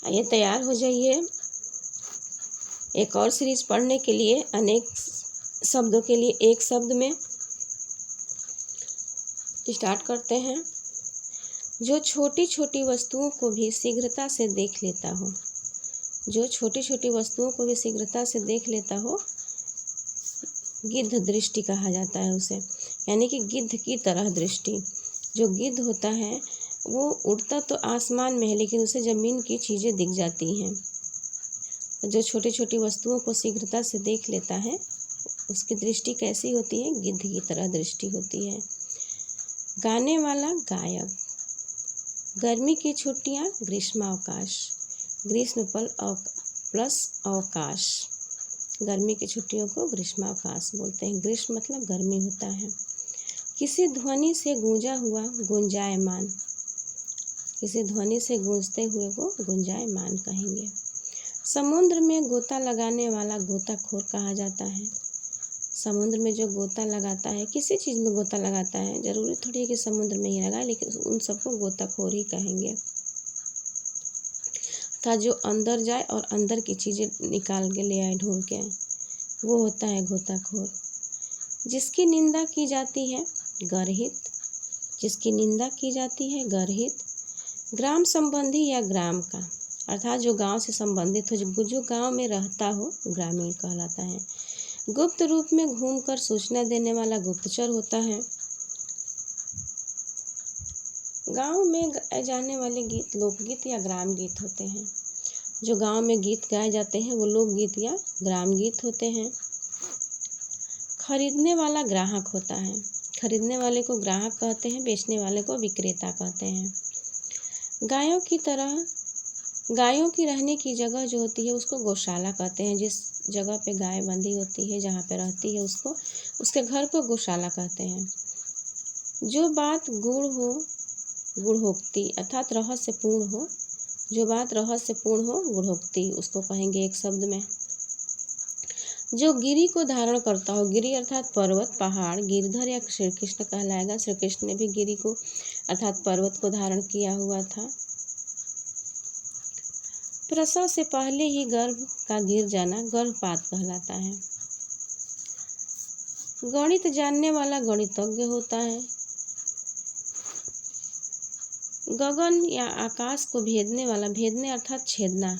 आइए तैयार हो जाइए एक और सीरीज पढ़ने के लिए। अनेक शब्दों के लिए एक शब्द में स्टार्ट करते हैं। जो छोटी छोटी वस्तुओं को भी शीघ्रता से देख लेता हो, जो छोटी छोटी वस्तुओं को भी शीघ्रता से देख लेता हो, गिद्ध दृष्टि कहा जाता है उसे, यानी कि गिद्ध की तरह दृष्टि। जो गिद्ध होता है वो उड़ता तो आसमान में है, लेकिन उसे ज़मीन की चीज़ें दिख जाती हैं। जो छोटी छोटी वस्तुओं को शीघ्रता से देख लेता है उसकी दृष्टि कैसी होती है? गिद्ध की तरह दृष्टि होती है। गाने वाला गायक, गर्मी की छुट्टियां, ग्रीष्मावकाश, ग्रीष्म प्लस अवकाश, गर्मी की छुट्टियों को ग्रीष्मावकाश बोलते हैं। ग्रीष्म मतलब गर्मी होता है। किसी ध्वनि से गूंजा हुआ, गुंजायमान, किसी ध्वनि से गूंजते हुए को गुंजायमान कहेंगे। समुद्र में गोता लगाने वाला गोताखोर कहा जाता है। समुद्र में जो गोता लगाता है, किसी चीज़ में गोता लगाता है, जरूरी थोड़ी है कि समुद्र में ही लगाए, लेकिन उन सबको गोताखोर ही कहेंगे। था जो अंदर जाए और अंदर की चीज़ें निकाल के ले आए ढूंढ के, वो होता है गोताखोर। जिसकी निंदा की जाती है, गर्हित, जिसकी निंदा की जाती है गर्हित। ग्राम संबंधी या ग्राम का, अर्थात जो गांव से संबंधित हो, जो गांव में रहता हो, ग्रामीण कहलाता है। गुप्त रूप में घूमकर सूचना देने वाला गुप्तचर होता है। गांव में गाए जाने वाले गीत लोकगीत या ग्राम गीत होते हैं। जो गांव में गीत गाए जाते हैं वो लोकगीत या ग्राम गीत होते हैं। खरीदने वाला ग्राहक होता है। खरीदने वाले को ग्राहक कहते हैं, बेचने वाले को विक्रेता कहते हैं। गायों की तरह, गायों की रहने की जगह जो होती है उसको गौशाला कहते हैं। जिस जगह पे गाय बंधी होती है, जहाँ पे रहती है, उसको, उसके घर को गौशाला कहते हैं। जो बात गूढ़ हो, गूढ़ोक्ति अर्थात रहस्यपूर्ण हो, जो बात रहस्यपूर्ण हो, गूढ़ोक्ति उसको कहेंगे एक शब्द में। जो गिरि को धारण करता हो, गिरि अर्थात पर्वत, पहाड़, गिरधर या श्री कृष्ण कहलाएगा। श्री कृष्ण ने भी गिरि को अर्थात पर्वत को धारण किया हुआ था। प्रसव से पहले ही गर्भ का गिर जाना गर्भपात कहलाता है। गणित जानने वाला गणितज्ञ होता है। गगन या आकाश को भेदने वाला, भेदने अर्थात छेदना,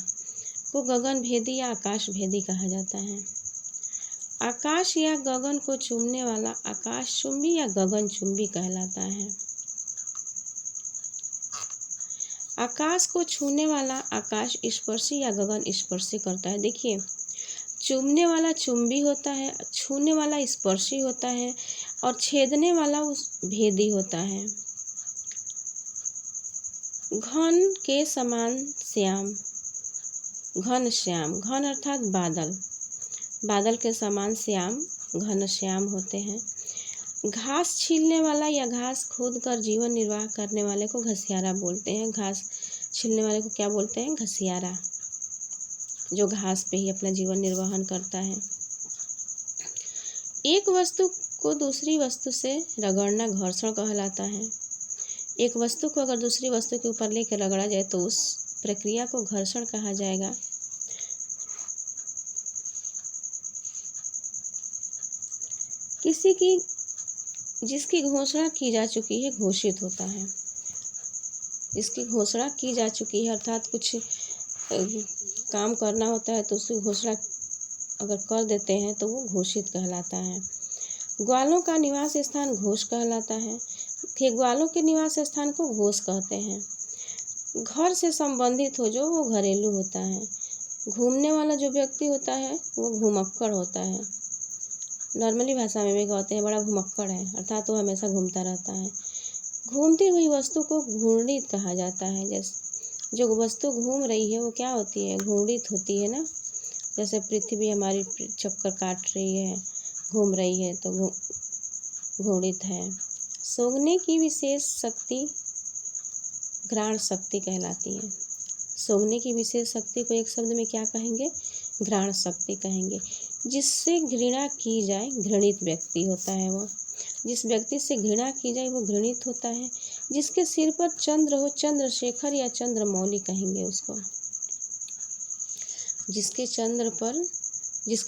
को गगन भेदी या आकाश भेदी कहा जाता है। आकाश या गगन को चूमने वाला आकाश चुंबी या गगन चुंबी कहलाता है। आकाश को छूने वाला आकाश स्पर्शी या गगन स्पर्शी करता है। देखिए, चूमने वाला चुंबी होता है, छूने वाला स्पर्शी होता है और छेदने वाला उस भेदी होता है। घन के समान श्याम, घन श्याम, घन अर्थात बादल, बादल के समान श्याम, घन श्याम होते हैं। घास छीलने वाला या घास खोद कर जीवन निर्वाह करने वाले को घसियारा बोलते हैं। घास छीलने वाले को क्या बोलते हैं? घसियारा, जो घास पे ही अपना जीवन निर्वाहन करता है। एक वस्तु को दूसरी वस्तु से रगड़ना घर्षण कहलाता है। एक वस्तु को अगर दूसरी वस्तु के ऊपर लेकर रगड़ा जाए तो उस प्रक्रिया को घर्षण कहा जाएगा। किसी की, जिसकी घोषणा की जा चुकी है, घोषित होता है। जिसकी घोषणा की जा चुकी है अर्थात कुछ काम करना होता है तो उसकी घोषणा अगर कर देते हैं तो वो घोषित कहलाता है। ग्वालों का निवास स्थान घोष कहलाता है। ग्वालों के निवास स्थान को घोष कहते हैं। घर से संबंधित हो जो, वो घरेलू होता है। घूमने वाला जो व्यक्ति होता है वो घुमक्कड़ होता है। नॉर्मली भाषा में भी कहते हैं बड़ा घुमक्कड़ है, अर्थात वो हमेशा घूमता रहता है। घूमती हुई वस्तु को घूर्णित कहा जाता है। जैसे जो वस्तु घूम रही है वो क्या होती है? घूर्णित होती है ना। जैसे पृथ्वी हमारी चक्कर काट रही है, घूम रही है, तो घूर्णित है। सूंघने की विशेष शक्ति घ्राण शक्ति कहलाती है। सूंघने की विशेष शक्ति को एक शब्द में क्या कहेंगे? घ्राण शक्ति कहेंगे। जिससे घृणा की जाए, घृणित व्यक्ति होता है वो। जिस व्यक्ति से घृणा की जाए वो घृणित होता है। जिसके सिर पर चंद्र हो, चंद्रशेखर या चंद्रमौली कहेंगे उसको। जिसके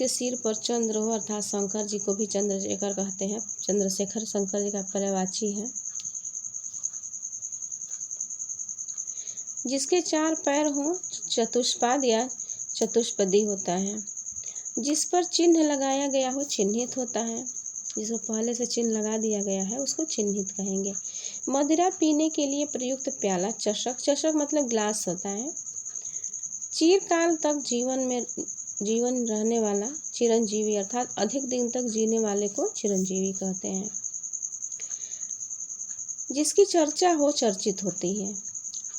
सिर पर चंद्र हो, अर्थात शंकर जी को भी चंद्रशेखर कहते हैं। चंद्रशेखर शंकर जी का पर्यायवाची है। जिसके 4 पैर हो, चतुष्पाद या चतुष्पदी होता है। जिस पर चिन्ह लगाया गया हो, चिन्हित होता है। जिसको पहले से चिन्ह लगा दिया गया है उसको चिन्हित कहेंगे। मदिरा पीने के लिए प्रयुक्त प्याला, चषक मतलब ग्लास होता है। चिरकाल तक जीवन रहने वाला, चिरंजीवी अर्थात अधिक दिन तक जीने वाले को चिरंजीवी कहते हैं। जिसकी चर्चा हो, चर्चित होती है।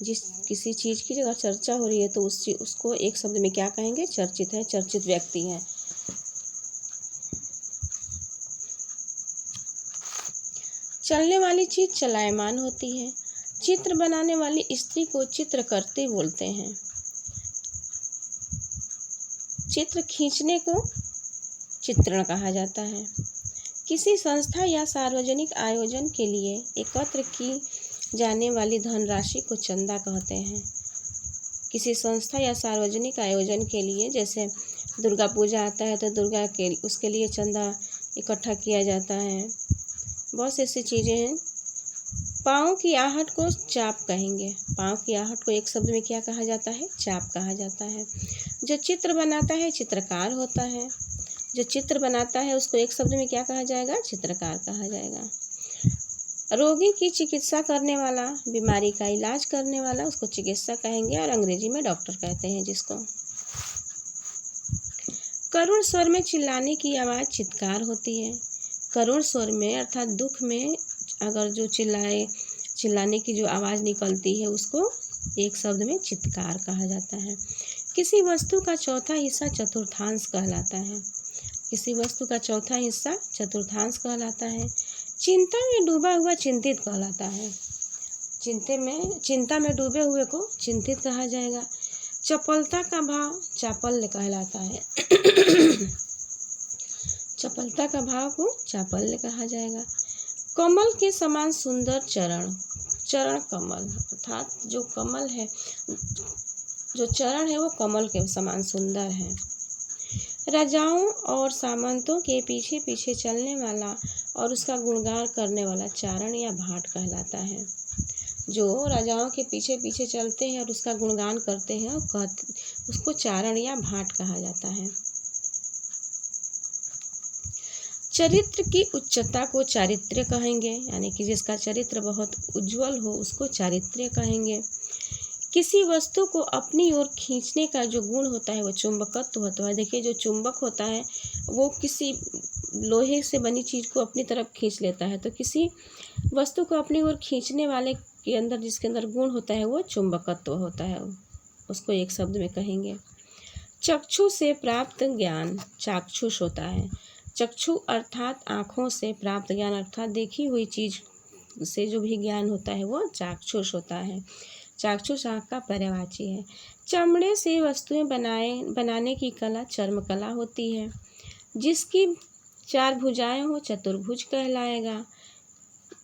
किसी चीज़ की अगर चर्चा हो रही है तो उसको एक शब्द में क्या कहेंगे? चर्चित है, चर्चित व्यक्ति है। चलने वाली चीज चलायमान होती है। चित्र बनाने वाली स्त्री को चित्रकर्ती बोलते हैं। चित्र खींचने को चित्रण कहा जाता है। किसी संस्था या सार्वजनिक आयोजन के लिए एकत्र की जाने वाली धनराशि को चंदा कहते हैं। किसी संस्था या सार्वजनिक आयोजन के लिए, जैसे दुर्गा पूजा आता है तो उसके लिए चंदा इकट्ठा किया जाता है। बहुत सी ऐसी चीज़ें हैं। पाँव की आहट को चाप कहेंगे। पाँव की आहट को एक शब्द में क्या कहा जाता है? चाप कहा जाता है। जो चित्र बनाता है चित्रकार होता है। जो चित्र बनाता है उसको एक शब्द में क्या कहा जाएगा? चित्रकार कहा जाएगा। रोगी की चिकित्सा करने वाला, बीमारी का इलाज करने वाला, उसको चिकित्सक कहेंगे और अंग्रेजी में डॉक्टर कहते हैं जिसको। करुण स्वर में चिल्लाने की आवाज़ चित्कार होती है। करुण स्वर में अर्थात दुख में अगर जो चिल्लाने की जो आवाज़ निकलती है उसको एक शब्द में चित्कार कहा जाता है। किसी वस्तु का चौथा हिस्सा चतुर्थांश कहलाता है। किसी वस्तु का चौथा हिस्सा चतुर्थांश कहलाता है। चिंता में डूबा हुआ चिंतित कहलाता है। चिंता में डूबे हुए को चिंतित कहा जाएगा। चपलता का भाव चापल्य कहलाता है। चपलता का भाव को चापल्य कहा जाएगा। कमल के समान सुंदर चरण कमल अर्थात जो कमल है, जो चरण है वो कमल के समान सुंदर है। राजाओं और सामंतों के पीछे पीछे चलने वाला और उसका गुणगान करने वाला चारण या भाट कहलाता है। जो राजाओं के पीछे पीछे चलते हैं और उसका गुणगान करते हैं उसको चारण या भाट कहा जाता है। चरित्र की उच्चता को चारित्र्य कहेंगे, यानी कि जिसका चरित्र बहुत उज्जवल हो उसको चारित्र्य कहेंगे। किसी वस्तु को अपनी ओर खींचने का जो गुण होता है वो चुंबकत्व होता है। देखिए जो चुंबक होता है वो किसी लोहे से बनी चीज़ को अपनी तरफ खींच लेता है, तो किसी वस्तु को अपनी ओर खींचने वाले के अंदर जिसके अंदर गुण होता है वो चुंबकत्व होता है, उसको एक शब्द में कहेंगे। चक्षु से प्राप्त ज्ञान चाक्षुष होता है। चक्षु अर्थात आँखों से प्राप्त ज्ञान अर्थात देखी हुई चीज़ से जो भी ज्ञान होता है वो चाक्षुष होता है। चाक्षुष आँख का पर्यायवाची है। चमड़े से वस्तुएं बनाने की कला चर्म कला होती है। जिसकी 4 भुजाएं हो चतुर्भुज कहलाएगा।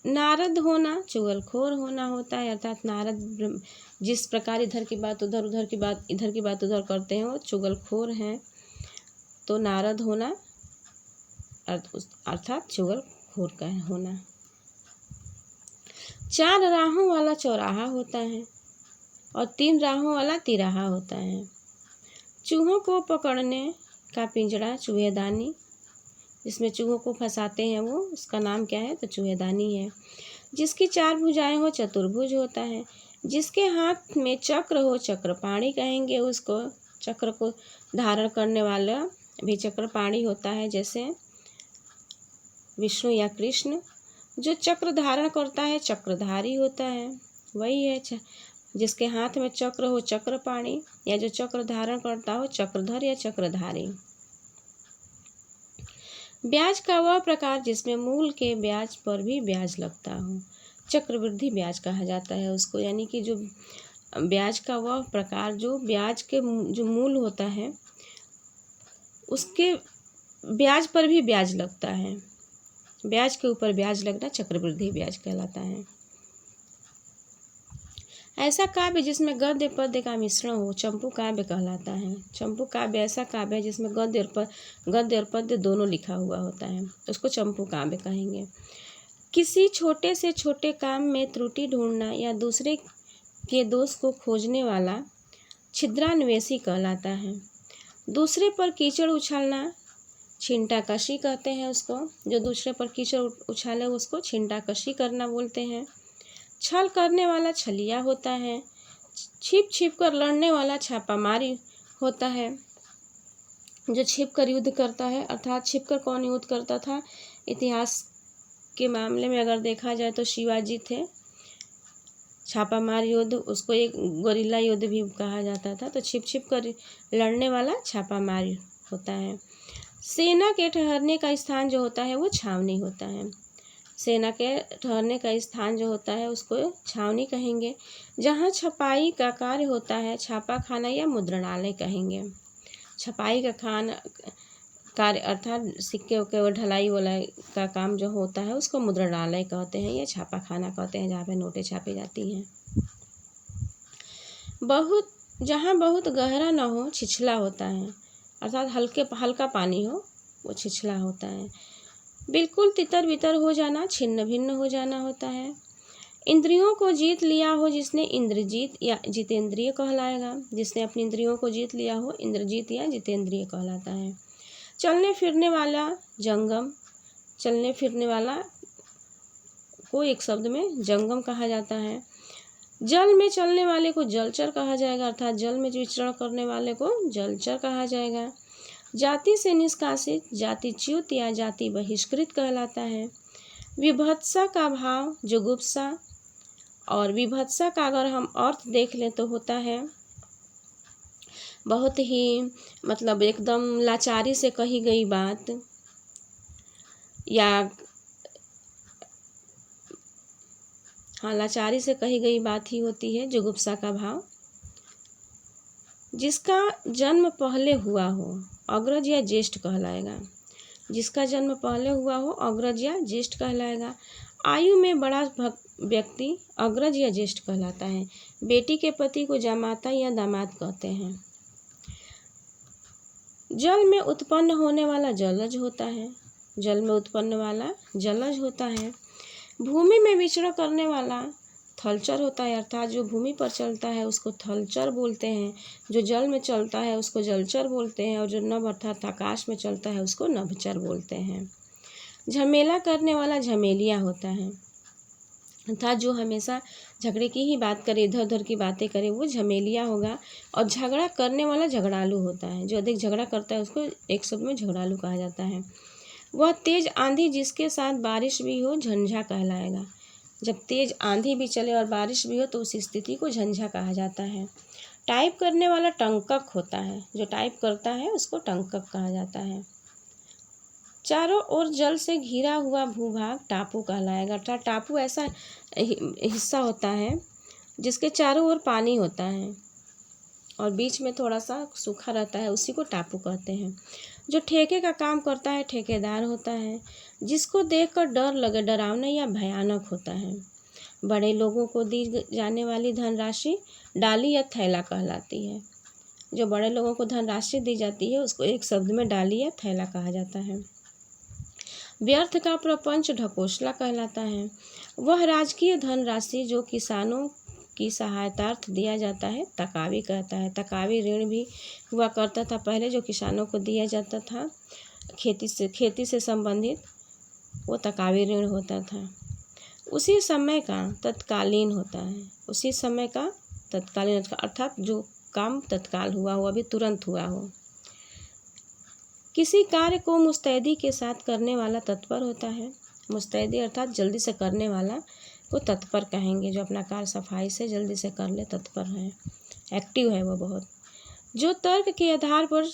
नारद होना चुगलखोर होना होता है, अर्थात नारद जिस प्रकार इधर की बात उधर, उधर की बात इधर की बात उधर करते हैं वो चुगलखोर हैं। तो नारद होना अर्थात चुगलखोर का होना। 4 राहों वाला चौराहा होता है और 3 राहों वाला तिराहा होता है। चूहों को पकड़ने का पिंजड़ा चूहेदानी, जिसमें चूहों को फंसाते हैं वो उसका नाम क्या है? तो चूहेदानी है। जिसकी 4 भुजाएं हो चतुर्भुज होता है। जिसके हाथ में चक्र हो चक्रपाणी कहेंगे उसको। चक्र को धारण करने वाला भी चक्रपाणी होता है, जैसे विष्णु या कृष्ण। जो चक्र धारण करता है चक्रधारी होता है, वही है। जिसके हाथ में चक्र हो चक्रपाणी, या जो चक्र धारण करता हो चक्रधर या चक्रधारी। ब्याज का वह प्रकार जिसमें मूल के ब्याज पर भी ब्याज लगता हो, चक्रवृद्धि ब्याज कहा जाता है उसको। यानी कि जो ब्याज का वह प्रकार जो ब्याज के जो मूल होता है उसके ब्याज पर भी ब्याज लगता है, ब्याज के ऊपर ब्याज लगना चक्रवृद्धि ब्याज कहलाता है। ऐसा काव्य जिसमें गद्य पद्य का मिश्रण हो चंपू काव्य कहलाता है। चंपू काव्य ऐसा काव्य है जिसमें गद्य और पद्य दोनों लिखा हुआ होता है, उसको चंपू काव्य कहेंगे। किसी छोटे से छोटे काम में त्रुटि ढूंढना या दूसरे के दोष को खोजने वाला छिद्रान्वेषी कहलाता है। दूसरे पर कीचड़ उछालना छिंटाकशी कहते हैं उसको, जो दूसरे पर कीचड़ उछाले उसको छिंटाकशी करना बोलते हैं। छल करने वाला छलिया होता है। छिप छिप कर लड़ने वाला छापामारी होता है। जो छिप कर युद्ध करता है, अर्थात छिप कर कौन युद्ध करता था, इतिहास के मामले में अगर देखा जाए तो शिवाजी थे। छापामार युद्ध, उसको एक गोरिल्ला युद्ध भी कहा जाता था। तो छिप छिप कर लड़ने वाला छापामार होता है। सेना के ठहरने का स्थान जो होता है वो छावनी होता है। सेना के ठहरने का स्थान जो होता है उसको छावनी कहेंगे। जहाँ छपाई का कार्य होता है छापा खाना या मुद्रणालय कहेंगे। छपाई का कार्य अर्थात सिक्के के ढलाई वलाई का काम जो होता है उसको मुद्रणालय कहते हैं या छापा खाना कहते हैं, जहाँ पे नोटें छापी जाती हैं। जहाँ बहुत गहरा न हो छिछला होता है, अर्थात हल्का पानी हो वो छिछला होता है। बिल्कुल तितर बितर हो जाना छिन्न भिन्न हो जाना होता है। इंद्रियों को जीत लिया हो जिसने इंद्रजीत या जितेंद्रिय कहलाएगा। जिसने अपनी इंद्रियों को जीत लिया हो इंद्रजीत या जितेंद्रिय कहलाता है। चलने फिरने वाला जंगम, चलने फिरने वाला को एक शब्द में जंगम कहा जाता है। जल में चलने वाले को जलचर कहा जाएगा, अर्थात जल में विचरण करने वाले को जलचर कहा जाएगा। जाति से निष्कासित जातिच्युत या जाति बहिष्कृत कहलाता है। विभत्सा का भाव जुगुप्सा, और विभत्सा का अगर हम अर्थ देख लें तो होता है बहुत ही मतलब एकदम लाचारी से कही गई बात, या लाचारी से कही गई बात ही होती है जुगुप्सा का भाव। जिसका जन्म पहले हुआ हो अग्रज या ज्येष्ठ कहलाएगा। जिसका जन्म पहले हुआ हो अग्रज या ज्येष्ठ कहलाएगा। आयु में बड़ा व्यक्ति अग्रज या ज्येष्ठ कहलाता है। बेटी के पति को जामाता या दामाद कहते हैं। जल में उत्पन्न होने वाला जलज होता है। जल में उत्पन्न वाला जलज होता है। भूमि में विचरण करने वाला थलचर होता है, अर्थात जो भूमि पर चलता है उसको थलचर बोलते हैं। जो जल में चलता है उसको जलचर बोलते हैं, और जो नभ अर्थात आकाश में चलता है उसको नभचर बोलते हैं। झमेला करने वाला झमेलिया होता है, अर्थात जो हमेशा झगड़े की ही बात करे, इधर उधर की बातें करे, वो झमेलिया होगा। और झगड़ा करने वाला झगड़ालू होता है। जो अधिक झगड़ा करता है उसको एक शब्द में झगड़ालू कहा जाता है। वह तेज आंधी जिसके साथ बारिश भी हो झंझा कहलाएगा। जब तेज आंधी भी चले और बारिश भी हो तो उस स्थिति को झंझा कहा जाता है। टाइप करने वाला टंकक होता है। जो टाइप करता है उसको टंकक कहा जाता है। चारों ओर जल से घिरा हुआ भूभाग टापू कहलाएगा, अर्थात टापू ऐसा हिस्सा होता है जिसके चारों ओर पानी होता है और बीच में थोड़ा सा सूखा रहता है, उसी को टापू कहते हैं। जो ठेके का काम करता है ठेकेदार होता है। जिसको देखकर डर लगे डरावना या भयानक होता है। बड़े लोगों को दी जाने वाली धनराशि डाली या थैला कहलाती है। जो बड़े लोगों को धनराशि दी जाती है उसको एक शब्द में डाली या थैला कहा जाता है। व्यर्थ का प्रपंच ढकोसला कहलाता है। वह राजकीय धनराशि जो किसानों की सहायतार्थ दिया जाता है तकावी कहता है। तकावी ऋण भी हुआ करता था पहले, जो किसानों को दिया जाता था खेती से संबंधित, वो तकावी ऋण होता था। उसी समय का तत्कालीन होता है। उसी समय का तत्कालीन अर्थात जो काम तत्काल हुआ हो, अभी तुरंत हुआ हो। किसी कार्य को मुस्तैदी के साथ करने वाला तत्पर होता है। मुस्तैदी अर्थात जल्दी से करने वाला को तत्पर कहेंगे। जो अपना कार्य सफाई से जल्दी से कर ले, तत्पर है, एक्टिव है वो बहुत। जो तर्क के आधार पर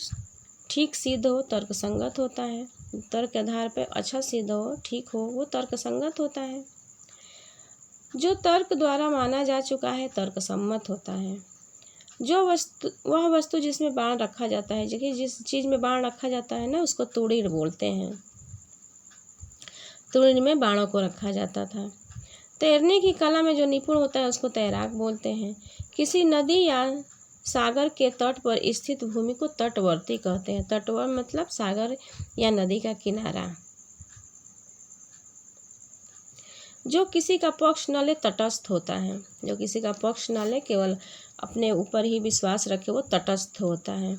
ठीक सिद्ध हो तर्क संगत होता है। तर्क के आधार पर अच्छा सिद्ध हो, ठीक हो, वो तर्क संगत होता है। जो तर्क द्वारा माना जा चुका है तर्क सम्मत होता है। वह वस्तु जिसमें बाण रखा जाता है, देखिए जिस चीज़ में बाण रखा जाता है ना उसको तुड़ीर बोलते हैं। तुड़ीर में बाणों को रखा जाता था। तैरने की कला में जो निपुण होता है उसको तैराक बोलते हैं। किसी नदी या सागर के तट पर स्थित भूमि को तटवर्ती कहते हैं। तटवर्ती मतलब सागर या नदी का किनारा। जो किसी का पक्ष न ले तटस्थ होता है। जो किसी का पक्ष न ले, केवल अपने ऊपर ही विश्वास रखे, वो तटस्थ होता है।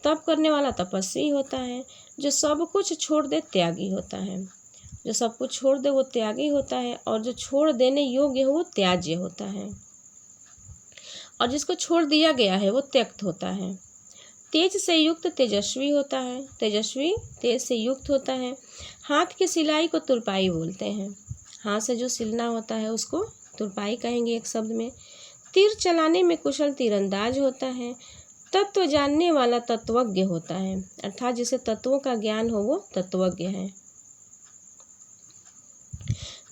तप करने वाला तपस्वी होता है। जो सब कुछ छोड़ दे त्यागी होता है। जो सब कुछ छोड़ दे वो त्यागी होता है, और जो छोड़ देने योग्य हो वो त्याज्य होता है, और जिसको छोड़ दिया गया है वो त्यक्त होता है। तेज से युक्त तेजस्वी होता है। तेजस्वी तेज से युक्त होता है। हाथ की सिलाई को तुरपाई बोलते हैं। हाथ से जो सिलना होता है उसको तुरपाई कहेंगे एक शब्द में। तीर चलाने में कुशल तीरंदाज होता है। तत्व जानने वाला तत्वज्ञ होता है, अर्थात जिसे तत्वों का ज्ञान हो वो तत्वज्ञ है।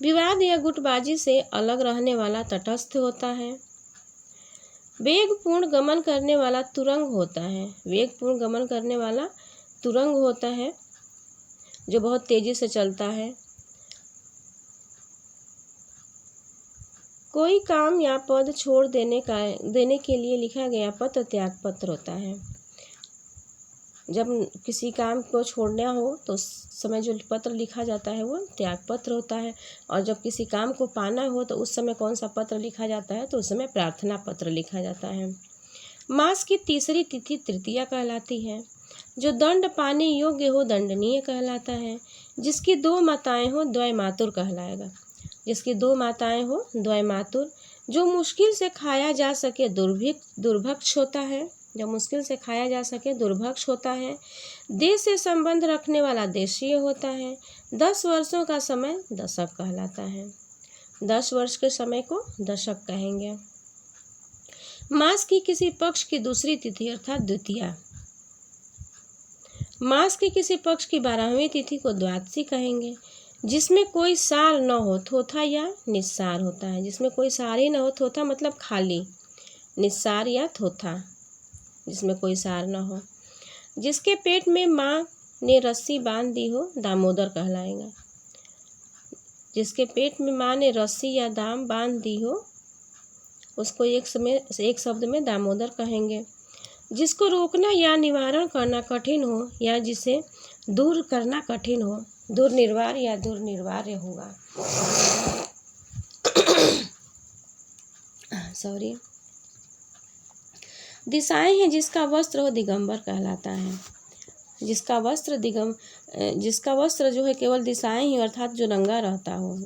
विवाद या गुटबाजी से अलग रहने वाला तटस्थ होता है। वेगपूर्ण गमन करने वाला तुरंग होता है। वेगपूर्ण गमन करने वाला तुरंग होता है, जो बहुत तेजी से चलता है। कोई काम या पद छोड़ देने के लिए लिखा गया पत्र त्याग पत्र होता है। जब किसी काम को छोड़ना हो तो उस समय जो पत्र लिखा जाता है वो त्याग पत्र होता है, और जब किसी काम को पाना हो तो उस समय कौन सा पत्र लिखा जाता है, तो उस समय प्रार्थना पत्र लिखा जाता है। मास की तीसरी तिथि तृतीया कहलाती है। जो दंड पाने योग्य हो दंडनीय कहलाता है। जिसकी दो माताएं हो द्वयमातुर कहलाएगा। जिसकी दो माताएं हो द्वयमातुर। जो मुश्किल से खाया जा सके दुर्भक्ष होता है। जो मुश्किल से खाया जा सके दुर्भक्ष होता है। देश से संबंध रखने वाला देशीय होता है। 10 वर्षों का समय दशक कहलाता है। 10 वर्ष के समय को दशक कहेंगे। मास की किसी पक्ष की दूसरी तिथि अर्थात द्वितीया। मास की किसी पक्ष की 12वीं तिथि को द्वादशी कहेंगे। जिसमें कोई सार न हो, थोथा या निस्सार होता है। जिसमें कोई सार ही न हो, थोथा मतलब खाली, निस्सार या थोथा, जिसमें कोई सार न हो। जिसके पेट में माँ ने रस्सी बांध दी हो दामोदर कहलाएगा। जिसके पेट में माँ ने रस्सी या दाम बांध दी हो उसको एक शब्द में दामोदर कहेंगे। जिसको रोकना या निवारण करना कठिन हो, या जिसे दूर करना कठिन हो, दुर्निवार या दुर्निवार्य होगा। सॉरी। दिशाएं हैं जिसका वस्त्र हो दिगंबर कहलाता है। जिसका वस्त्र जो है केवल दिशाएं ही अर्थात जो नंगा रहता हो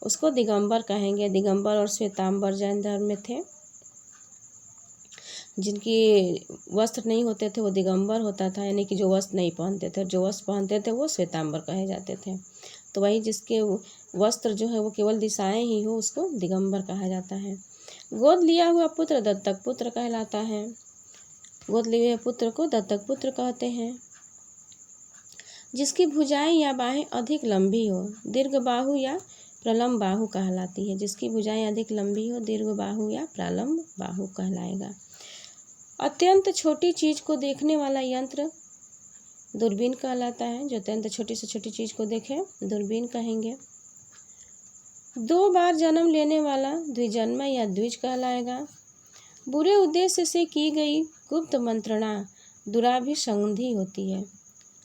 उसको दिगंबर कहेंगे। दिगंबर और श्वेतांबर जैन धर्म में थे। जिनकी वस्त्र नहीं होते थे वो दिगंबर होता था, यानी कि जो वस्त्र नहीं पहनते थे। जो वस्त्र पहनते थे वो श्वेतांबर कहे जाते थे। तो वही जिसके वस्त्र जो है वो केवल दिशाएं ही हो उसको दिगंबर कहा जाता है। गोद लिया हुआ पुत्र दत्तक पुत्र कहलाता है। गोद लिए हुए पुत्र को दत्तक पुत्र कहते हैं। जिसकी भुजाएं या बाहें अधिक लंबी हो दीर्घ बाहु या प्रलम्ब बाहु कहलाती है। जिसकी भुजाएं अधिक लंबी हो दीर्घ बाहु या प्रलम्ब बाहु कहलाएगा। अत्यंत छोटी चीज को देखने वाला यंत्र दूरबीन कहलाता है। जो अत्यंत छोटी से छोटी चीज को देखे दूरबीन कहेंगे। 2 बार जन्म लेने वाला द्विजन्म या द्विज कहलाएगा। बुरे उद्देश्य से की गई गुप्त मंत्रणा दुराभिसंधि होती है।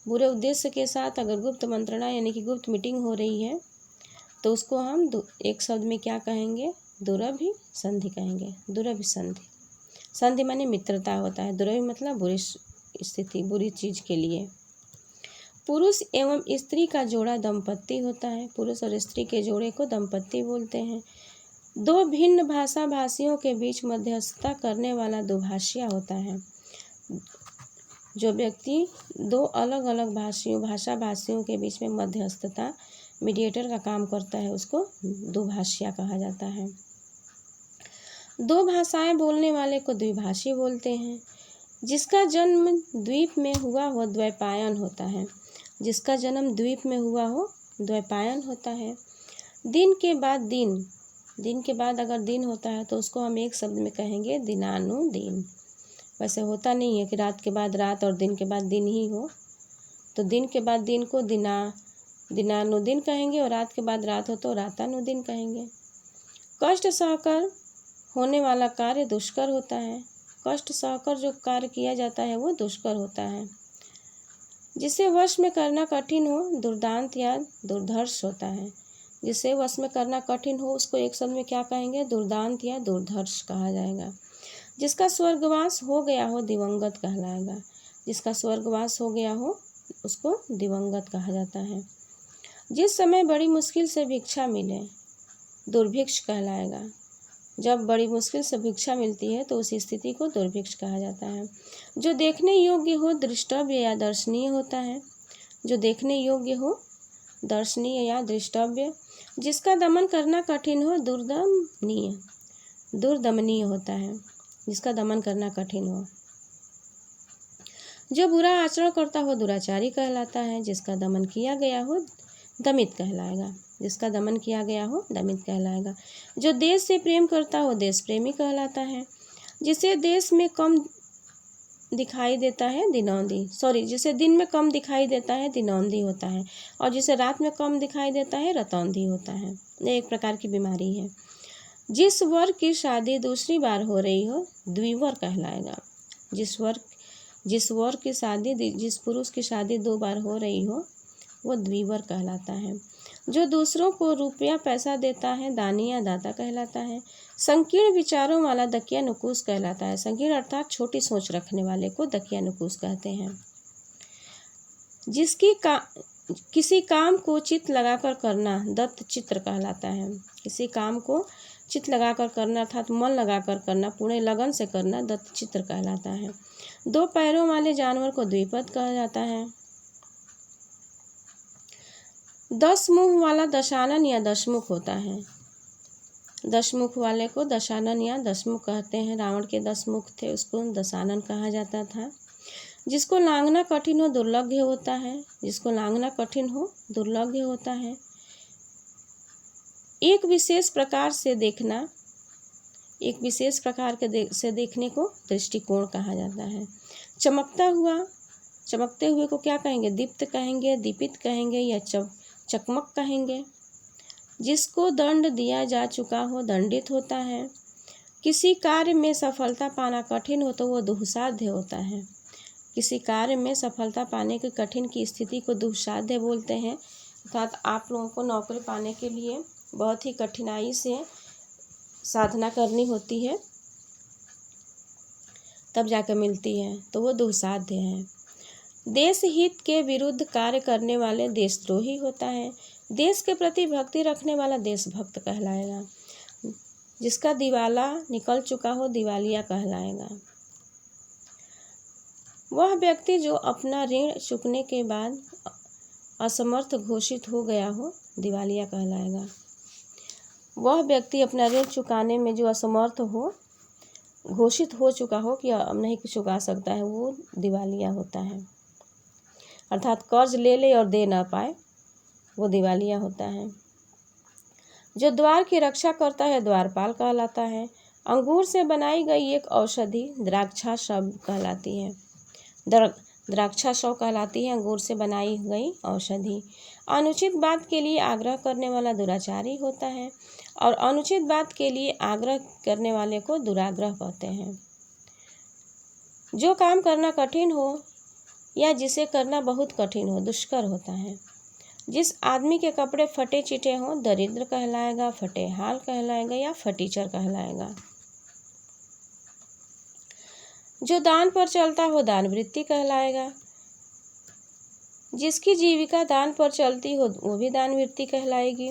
बुरे उद्देश्य के साथ अगर गुप्त मंत्रणा यानी कि गुप्त मीटिंग हो रही है तो उसको हम एक शब्द में क्या कहेंगे, दुराभिसंधि कहेंगे। दुराभिसंधि, संधि माने मित्रता होता है। दुराभि मतलब बुरी स्थिति, बुरी चीज के लिए। पुरुष एवं स्त्री का जोड़ा दंपत्ति होता है। पुरुष और स्त्री के जोड़े को दंपत्ति बोलते हैं। 2 भिन्न भाषा भाषियों के बीच मध्यस्थता करने वाला दुभाषिया होता है। जो व्यक्ति 2 अलग अलग भाषा भाषियों के बीच में मध्यस्थता मीडिएटर का काम करता है उसको दुभाषिया कहा जाता है। 2 भाषाएं बोलने वाले को द्विभाषी बोलते हैं। जिसका जन्म द्वीप में हुआ हो द्वैपायन होता है। जिसका जन्म द्वीप में हुआ हो द्वैपायन होता है। दिन के बाद अगर दिन होता है तो उसको हम एक शब्द में कहेंगे दिनानुदीन। वैसे होता नहीं है कि रात के बाद रात और दिन के बाद दिन ही हो, तो दिन के बाद दिन को दिना दिनानुदिन कहेंगे, और रात के बाद रात हो तो रातानुदिन कहेंगे। कष्ट सहकर होने वाला कार्य दुष्कर होता है। कष्ट सहकर जो कार्य किया जाता है वो दुष्कर होता है। जिसे वश में करना कठिन हो दुर्दांत या दुर्धर्ष होता है। जिसे वश में करना कठिन हो उसको एक शब्द में क्या कहेंगे? दुर्दांत या दुर्धर्ष कहा जाएगा। जिसका स्वर्गवास हो गया हो दिवंगत कहलाएगा। जिसका स्वर्गवास हो गया हो उसको दिवंगत कहा जाता है। जिस समय बड़ी मुश्किल से भिक्षा मिले दुर्भिक्ष कहलाएगा। जब बड़ी मुश्किल से भिक्षा मिलती है तो उस स्थिति को दुर्भिक्ष कहा जाता है। जो देखने योग्य हो दृष्टव्य या दर्शनीय होता है। जो देखने योग्य हो दर्शनीय या दृष्टव्य। जिसका दमन करना कठिन हो दुर्दमनीय होता है। जिसका दमन करना कठिन हो। जो बुरा आचरण करता हो दुराचारी कहलाता है। जिसका दमन किया गया हो दमित कहलाएगा। जिसका दमन किया गया हो दमित कहलाएगा। जो देश से प्रेम करता हो देश प्रेमी कहलाता है। जिसे देश में कम दिखाई देता है जिसे दिन में कम दिखाई देता है दिनौंधी होता है, और जिसे रात में कम दिखाई देता है रतौंधी होता है। ये एक प्रकार की बीमारी है। जिस वर की शादी दूसरी बार हो रही हो द्विवर कहलाएगा। जिस पुरुष की शादी 2 बार हो रही हो वो द्विवर कहलाता है। जो दूसरों को रुपया पैसा देता है दानी या दाता कहलाता है। संकीर्ण विचारों वाला दकियानुकूस कहलाता है। संकीर्ण अर्थात छोटी सोच रखने वाले को दकियानुकूस कहते हैं। किसी काम को चित्त लगाकर करना दत्त चित्र कहलाता है। किसी काम को चित्त लगाकर करना अर्थात मन लगाकर करना, पूर्ण लगन से करना दत्त चित्र कहलाता है। 2 पैरों वाले जानवर को द्विपद कहा जाता है। 10 मुंह वाला दशानन या दशमुख होता है। 10 मुख वाले को दशानन या दशमुख कहते हैं। रावण के 10 मुख थे, उसको दशानन कहा जाता था। जिसको लांघना कठिन हो दुर्लभ होता है। जिसको लांघना कठिन हो दुर्लभ होता है। एक विशेष प्रकार से देखने को दृष्टिकोण कहा जाता है। चमकते हुए को क्या कहेंगे? दीप्त कहेंगे, दीपित कहेंगे या चकमक कहेंगे। जिसको दंड दिया जा चुका हो दंडित होता है। किसी कार्य में सफलता पाना कठिन हो तो वो दुस्साध्य होता है। किसी कार्य में सफलता पाने की कठिन की स्थिति को दुस्साध्य बोलते हैं। अर्थात आप लोगों को नौकरी पाने के लिए बहुत ही कठिनाई से साधना करनी होती है तब जाकर मिलती है, तो वो दुस्साध्य है। देश हित के विरुद्ध कार्य करने वाले देशद्रोही होता है। देश के प्रति भक्ति रखने वाला देशभक्त कहलाएगा। जिसका दिवाला निकल चुका हो दिवालिया कहलाएगा। वह व्यक्ति जो अपना ऋण चुकने के बाद असमर्थ घोषित हो गया हो दिवालिया कहलाएगा। वह व्यक्ति अपना ऋण चुकाने में जो असमर्थ हो घोषित हो चुका हो कि अब नहीं चुका सकता है वो दिवालिया होता है। अर्थात कर्ज ले ले और दे ना पाए वो दिवालिया होता है। जो द्वार की रक्षा करता है द्वारपाल कहलाता है। अंगूर से बनाई गई एक औषधि द्राक्षाशव कहलाती है। द्राक्षाशव कहलाती है अंगूर से बनाई गई औषधि। अनुचित बात के लिए आग्रह करने वाला दुराचारी होता है, और अनुचित बात के लिए आग्रह करने वाले को दुराग्रह कहते हैं। जो काम करना कठिन हो या जिसे करना बहुत कठिन हो दुष्कर होता है। जिस आदमी के कपड़े फटे चिटे हों दरिद्र कहलाएगा, फटे हाल कहलाएगा या फटीचर कहलाएगा। जो दान पर चलता हो दान वृत्ति कहलाएगा। जिसकी जीविका दान पर चलती हो वो भी दान वृत्ति कहलाएगी।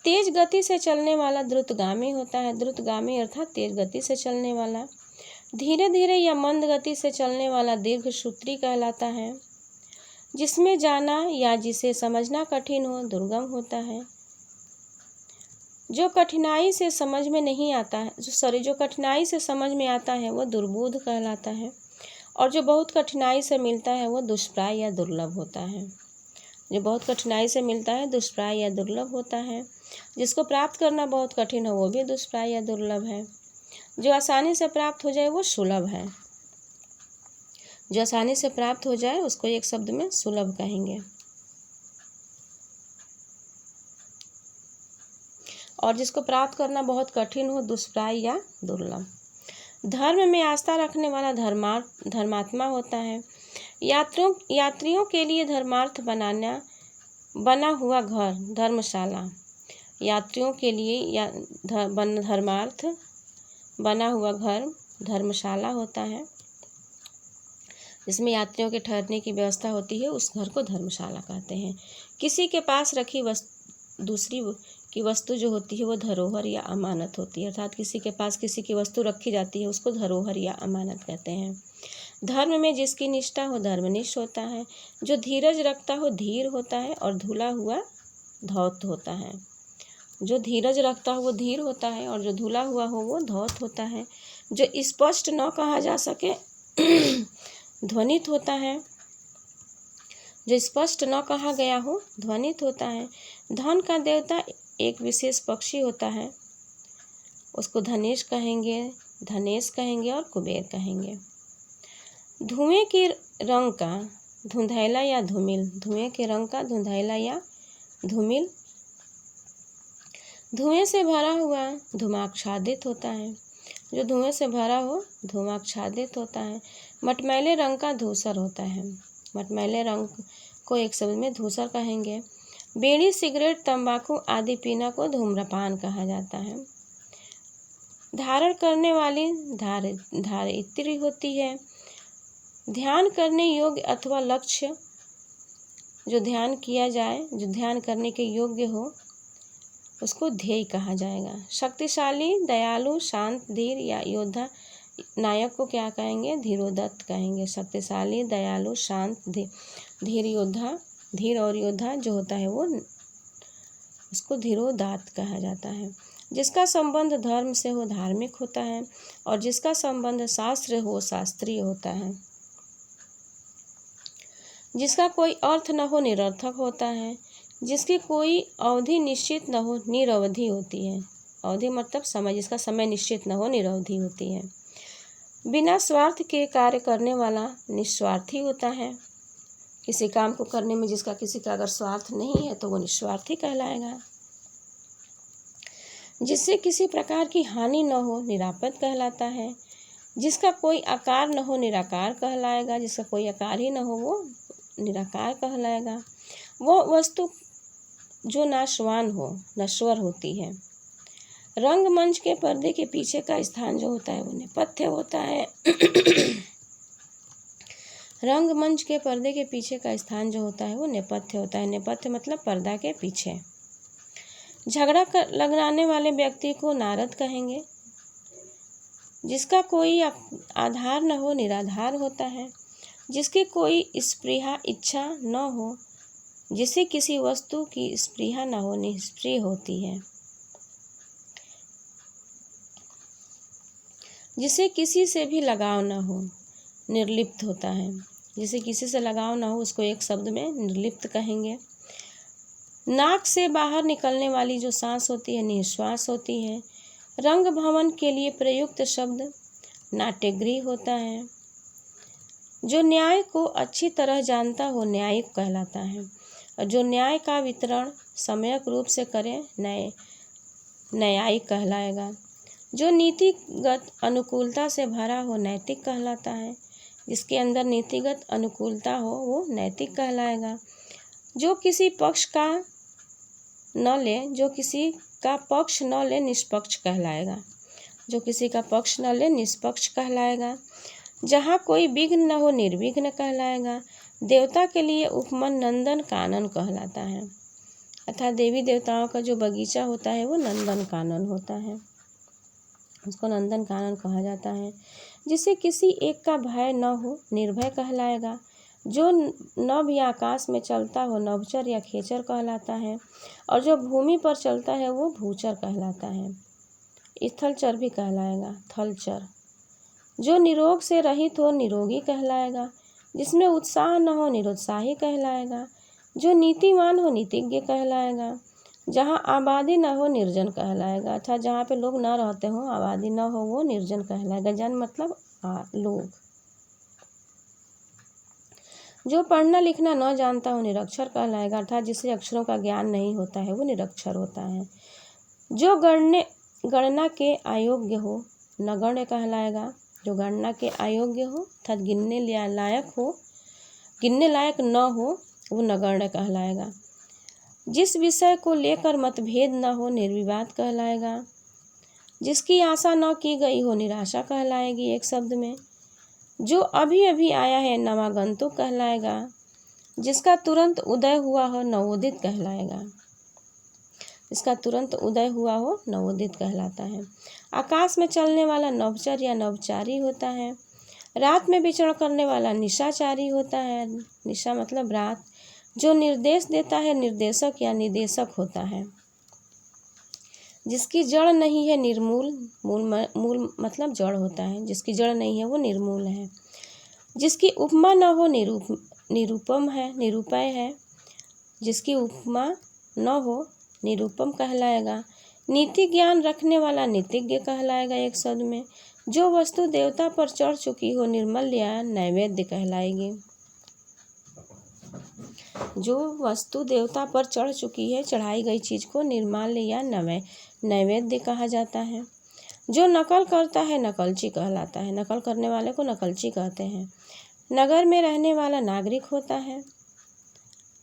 तेज गति से चलने वाला द्रुतगामी होता है। द्रुतगामी अर्थात तेज गति से चलने वाला। धीरे धीरे या मंद गति से चलने वाला दीर्घसूत्री कहलाता है। जिसमें जाना या जिसे समझना कठिन हो दुर्गम होता है। जो कठिनाई से समझ में नहीं आता है जो कठिनाई से समझ में आता है वो दुर्बोध कहलाता है, और जो बहुत कठिनाई से मिलता है वो दुष्प्राय या दुर्लभ होता है। जो बहुत कठिनाई से मिलता है दुष्प्राय या दुर्लभ होता है। जिसको प्राप्त करना बहुत कठिन हो वो भी दुष्प्राय या दुर्लभ है। जो आसानी से प्राप्त हो जाए वो सुलभ है। जो आसानी से प्राप्त हो जाए उसको एक शब्द में सुलभ कहेंगे। और जिसको प्राप्त करना बहुत कठिन हो, दुष्प्राय या दुर्लभ। धर्म में आस्था रखने वाला धर्मात्मा होता है। यात्रियों के लिए बना हुआ घर धर्मशाला, यात्रियों के लिए धर्मार्थ बना हुआ घर धर्मशाला होता है। जिसमें यात्रियों के ठहरने की व्यवस्था होती है, उस घर को धर्मशाला कहते हैं। किसी के पास रखी दूसरी की वस्तु जो होती है वो धरोहर या अमानत होती है, अर्थात किसी के पास किसी की वस्तु रखी जाती है उसको धरोहर या अमानत कहते हैं। धर्म में जिसकी निष्ठा हो धर्मनिष्ठ होता है। जो धीरज रखता हो धीर होता है और धुला हुआ धौत होता है। जो धीरज रखता हो वो धीर होता है और जो धुला हुआ हो वो धौत होता है। जो स्पष्ट न कहा जा सके ध्वनित होता है। जो स्पष्ट न कहा गया हो ध्वनित होता है। धन का देवता एक विशेष पक्षी होता है, उसको धनेश कहेंगे और कुबेर कहेंगे। धुएं के रंग का धुंधैला या धूमिल, धुएं के रंग का धुंधैला या धूमिल। धुएं से भरा हुआ धूमाच्छादित होता है। जो धुएं से भरा हो धूमाच्छादित होता है। मटमैले रंग का धूसर होता है। मटमैले रंग को एक शब्द में धूसर कहेंगे। बीड़ी, सिगरेट, तंबाकू आदि पीना को धूम्रपान कहा जाता है। धारण करने वाली धारित्री होती है। ध्यान करने योग्य अथवा लक्ष्य, जो ध्यान किया जाए, जो ध्यान करने के योग्य हो उसको ध्येय कहा जाएगा। शक्तिशाली, दयालु, शांत, धीर या योद्धा नायक को क्या कहेंगे? धीरोदत्त कहेंगे। शक्तिशाली, दयालु, शांत, धीर और योद्धा जो होता है वो उसको धीरोदात्त कहा जाता है। जिसका संबंध धर्म से हो धार्मिक होता है और जिसका संबंध शास्त्र हो शास्त्रीय होता है। जिसका कोई अर्थ न हो निरर्थक होता है। जिसकी कोई अवधि निश्चित न हो निरवधि होती है। अवधि मतलब समय, जिसका समय निश्चित न हो निरवधि होती है। बिना स्वार्थ के कार्य करने वाला निस्वार्थी होता है। किसी काम को करने में जिसका किसी का अगर स्वार्थ नहीं है तो वो निस्वार्थी कहलाएगा। जिससे किसी प्रकार की हानि न हो निरापद कहलाता है। जिसका कोई आकार न हो निराकार कहलाएगा। जिसका कोई आकार ही न हो वो निराकार कहलाएगा। वो वस्तु जो नाशवान हो नश्वर होती है। रंगमंच के पर्दे के पीछे का स्थान जो होता है वो नेपथ्य होता है। रंगमंच के पर्दे के पीछे का स्थान जो होता है वो नेपथ्य होता है। नेपथ्य मतलब पर्दा के पीछे। झगड़ा लगाने वाले व्यक्ति को नारद कहेंगे। जिसका कोई आधार न हो निराधार होता है। जिसकी कोई स्पृहा इच्छा न हो, जिसे किसी वस्तु की स्पृहा न हो निष्प्रिय होती है। जिसे किसी से भी लगाव न हो निर्लिप्त होता है। जिसे किसी से लगाव न हो उसको एक शब्द में निर्लिप्त कहेंगे। नाक से बाहर निकलने वाली जो सांस होती है निश्वास होती है। रंग भवन के लिए प्रयुक्त शब्द नाट्यगृह होता है। जो न्याय को अच्छी तरह जानता हो न्यायिक कहलाता है और जो न्याय का वितरण सम्यक रूप से करे न्यायिक कहलाएगा। जो नीतिगत अनुकूलता से भरा हो नैतिक कहलाता है। जिसके अंदर नीतिगत अनुकूलता हो वो नैतिक कहलाएगा। जो किसी पक्ष का पक्ष न ले निष्पक्ष कहलाएगा। जो किसी का पक्ष न ले निष्पक्ष कहलाएगा। जहाँ कोई विघ्न न हो निर्विघ्न कहलाएगा। देवता के लिए उपमन नंदन कानन कहलाता है, अर्थात देवी देवताओं का जो बगीचा होता है वो नंदन कानन होता है, उसको नंदन कानन कहा जाता है। जिसे किसी एक का भय न हो निर्भय कहलाएगा। जो नभ या आकाश में चलता हो नभचर या खेचर कहलाता है और जो भूमि पर चलता है वो भूचर कहलाता है। स्थलचर भी कहलाएगा, थलचर। जो निरोग से रहित हो निरोगी कहलाएगा। जिसमें उत्साह न हो निरुत्साही कहलाएगा। जो नीतिमान हो नीतिज्ञ कहलाएगा। जहाँ आबादी न हो निर्जन कहलाएगा, अर्थात जहाँ पे लोग न रहते हो आबादी न हो वो निर्जन कहलाएगा। जन मतलब लोग। जो पढ़ना लिखना न जानता हो निरक्षर कहलाएगा, अर्थात जिसे अक्षरों का ज्ञान नहीं होता है वो निरक्षर होता है। जो गणना के अयोग्य हो नगण्य कहलाएगा। जो गणना के अयोग्य हो अर्थात गिनने लायक न हो वो नगण्य कहलाएगा। जिस विषय को लेकर मतभेद न हो निर्विवाद कहलाएगा। जिसकी आशा न की गई हो निराशा कहलाएगी एक शब्द में। जो अभी अभी आया है नवागंतुक कहलाएगा। जिसका तुरंत उदय हुआ हो नवोदित कहलाएगा। जिसका तुरंत उदय हुआ हो नवोदित कहलाता है। आकाश में चलने वाला नभचर या नभचारी होता है। रात में विचरण करने वाला निशाचारी होता है। निशा मतलब रात। जो निर्देश देता है निर्देशक या निदेशक होता है। जिसकी जड़ नहीं है निर्मूल, मूल मतलब जड़ होता है। जिसकी जड़ नहीं है वो निर्मूल है। जिसकी उपमा न हो निरूपय है। जिसकी उपमा न हो निरूपम कहलाएगा। नीति ज्ञान रखने वाला नीतिज्ञ कहलाएगा एक शब्द में। जो वस्तु देवता पर चढ़ चुकी हो निर्मल या नैवेद्य कहलाएगी। जो वस्तु देवता पर चढ़ चुकी है चढ़ाई गई चीज को निर्मल या नैवेद्य कहा जाता है। जो नकल करता है नकलची कहलाता है। नकल करने वाले को नकलची कहते हैं। नगर में रहने वाला नागरिक होता है।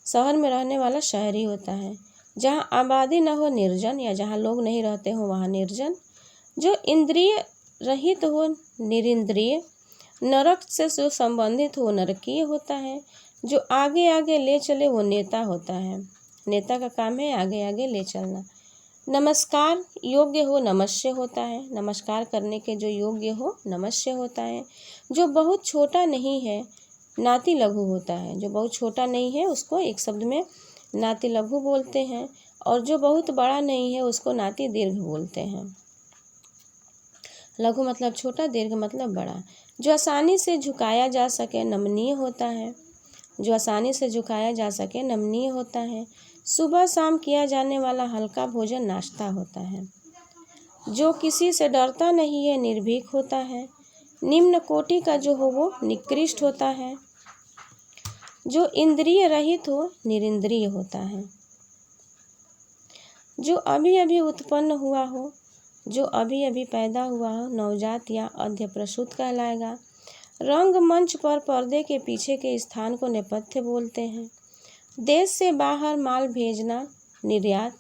शहर में रहने वाला शहरी होता है। जहाँ आबादी न हो निर्जन या जहाँ लोग नहीं रहते हो वहाँ निर्जन। जो इंद्रिय रहित हो निरिंद्रिय। नरक से जो संबंधित हो नरकीय होता है। जो आगे आगे ले चले वो नेता होता है। नेता का काम है आगे आगे ले चलना। नमस्कार योग्य हो नमस्य होता है। नमस्कार करने के जो योग्य हो नमस्य होता है। जो बहुत छोटा नहीं है नाति लघु होता है। जो बहुत छोटा नहीं है उसको एक शब्द में नाति लघु बोलते हैं। और जो बहुत बड़ा नहीं है उसको नाति दीर्घ बोलते हैं। लघु मतलब छोटा, दीर्घ मतलब बड़ा। जो आसानी से झुकाया जा सके नमनीय होता है। जो आसानी से झुकाया जा सके नमनीय होता है। सुबह शाम किया जाने वाला हल्का भोजन नाश्ता होता है। जो किसी से डरता नहीं है निर्भीक होता है। निम्न कोटि का जो हो वो निकृष्ट होता है। जो इंद्रिय रहित हो निरिंद्रिय होता है। जो अभी अभी उत्पन्न हुआ हो, जो अभी अभी पैदा हुआ हो नवजात या अद्य प्रसूत कहलाएगा। रंगमंच पर पर्दे के पीछे के स्थान को नेपथ्य बोलते हैं। देश से बाहर माल भेजना निर्यात।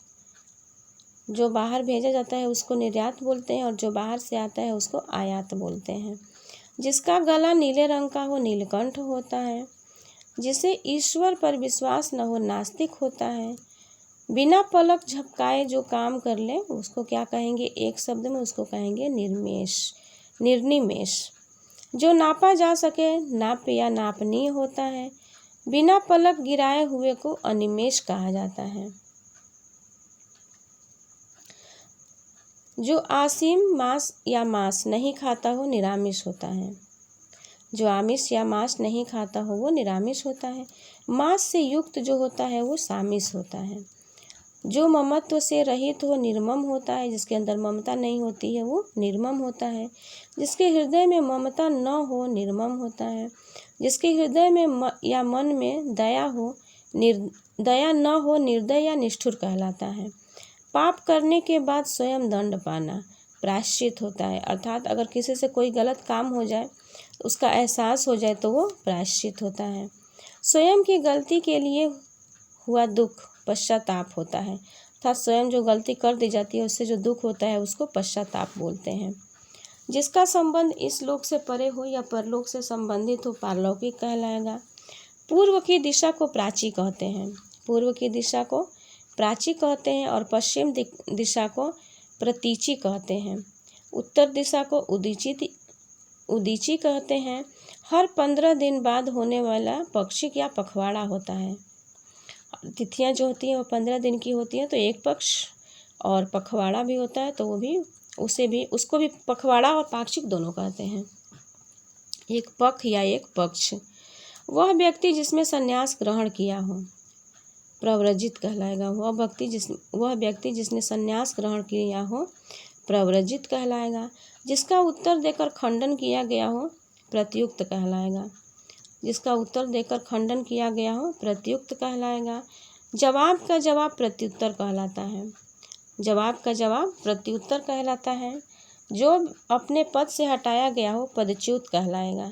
जो बाहर भेजा जाता है उसको निर्यात बोलते हैं और जो बाहर से आता है उसको आयात बोलते हैं। जिसका गला नीले रंग का हो नीलकंठ होता है। जिसे ईश्वर पर विश्वास न हो नास्तिक होता है। बिना पलक झपकाए जो काम कर ले उसको क्या कहेंगे एक शब्द में उसको कहेंगे निर्निमेष। जो नापा जा सके नाप या नापनीय होता है। बिना पलक गिराए हुए को अनिमेष कहा जाता है। जो आसिम मांस या मांस नहीं खाता हो निरामिष होता है। जो आमिष या मांस नहीं खाता हो वो निरामिष होता है। मांस से युक्त जो होता है वो सामिष होता है। जो ममत्व से रहित हो निर्मम होता है। जिसके अंदर ममता नहीं होती है वो निर्मम होता है। जिसके हृदय में ममता न हो निर्मम होता है। जिसके हृदय में या मन में दया न हो निर्दय या निष्ठुर कहलाता है। पाप करने के बाद स्वयं दंड पाना प्रायश्चित होता है। अर्थात अगर किसी से कोई गलत काम हो जाए उसका एहसास हो जाए तो वो प्रायश्चित होता है। स्वयं की गलती के लिए हुआ दुख पश्चाताप होता है। अर्थात स्वयं जो गलती कर दी जाती है उससे जो दुख होता है उसको पश्चाताप बोलते हैं। जिसका संबंध इस लोक से परे हो या परलोक से संबंधित हो पारलौकिक कहलाएगा। पूर्व की दिशा को प्राची कहते हैं। पूर्व की दिशा को प्राची कहते हैं और पश्चिम दिशा को प्रतीची कहते हैं। उत्तर दिशा को उदीची कहते हैं। हर 15 दिन बाद होने वाला पक्षिक या पखवाड़ा होता है। तिथियां जो होती हैं वो 15 दिन की होती हैं तो एक पक्ष और पखवाड़ा भी होता है तो वो भी उसको भी पखवाड़ा और पाक्षिक दोनों कहते हैं। एक पख या एक पक्ष। वह व्यक्ति जिसमें संन्यास ग्रहण किया हो प्रव्रजित कहलाएगा। वह व्यक्ति जिसने संन्यास ग्रहण किया हो प्रव्रजित कहलाएगा। जिसका उत्तर देकर खंडन किया गया हो प्रत्युक्त कहलाएगा। जिसका उत्तर देकर खंडन किया गया हो प्रत्युक्त कहलाएगा। जवाब का जवाब प्रत्युत्तर कहलाता है। जवाब का जवाब प्रत्युत्तर कहलाता है। जो अपने पद से हटाया गया हो पदच्युत कहलाएगा।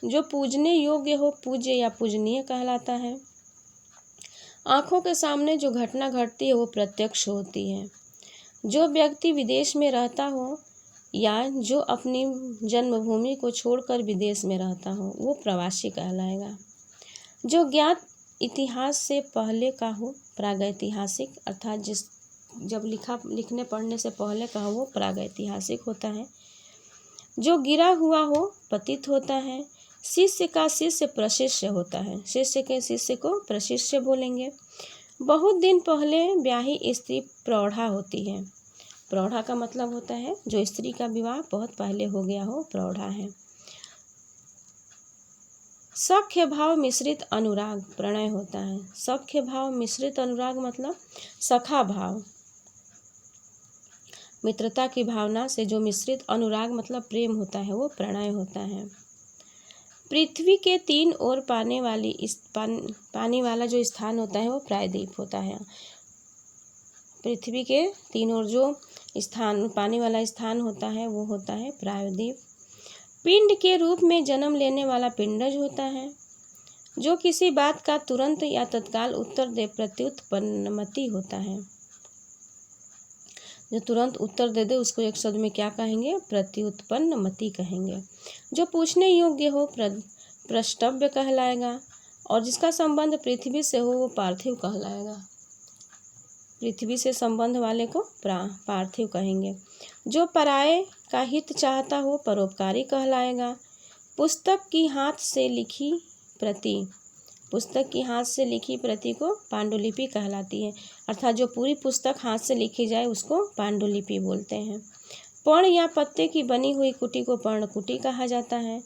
जो पूजने योग्य हो पूज्य या पूजनीय कहलाता है। आँखों के सामने जो घटना घटती है वो प्रत्यक्ष होती है। जो व्यक्ति विदेश में रहता हो या जो अपनी जन्मभूमि को छोड़कर विदेश में रहता हो वो प्रवासी कहलाएगा। जो ज्ञात इतिहास से पहले का हो प्रागैतिहासिक, अर्थात जब लिखने पढ़ने से पहले का हो वो प्रागैतिहासिक होता है। जो गिरा हुआ हो पतित होता है। शिष्य का शिष्य प्रशिष्य होता है। शिष्य के शिष्य को प्रशिष्य बोलेंगे। बहुत दिन पहले ब्याही स्त्री प्रौढ़ा होती है। प्रौढ़ा का मतलब होता है जो स्त्री का विवाह बहुत पहले हो गया हो, प्रौढ़ा है। सख्य भाव मिश्रित अनुराग प्रणय होता है। सख्य भाव मिश्रित अनुराग मतलब सखा भाव, मित्रता की भावना से जो मिश्रित अनुराग मतलब प्रेम होता है वो प्रणय होता है। पृथ्वी के 3 ओर पानी वाला जो स्थान होता है वो प्रायद्वीप होता है। पृथ्वी के 3 ओर जो स्थान पानी वाला स्थान होता है वो होता है प्रायद्वीप। पिंड के रूप में जन्म लेने वाला पिंडज होता है। जो किसी बात का तुरंत या तत्काल उत्तर दे प्रत्युत्पन्नमति होता है। जो तुरंत उत्तर दे दे उसको एक शब्द में क्या कहेंगे? प्रत्युत्पन्नमति कहेंगे। जो पूछने योग्य हो प्रष्टव्य कहलाएगा। और जिसका संबंध पृथ्वी से हो वो पार्थिव कहलाएगा। पृथ्वी से संबंध वाले को पार्थिव कहेंगे। जो पराये का हित चाहता हो परोपकारी कहलाएगा। पुस्तक की हाथ से लिखी प्रति को पांडुलिपि कहलाती है। अर्थात जो पूरी पुस्तक हाथ से लिखी जाए उसको पांडुलिपि बोलते हैं। पर्ण या पत्ते की बनी हुई कुटी को पर्णकुटी कहा जाता है।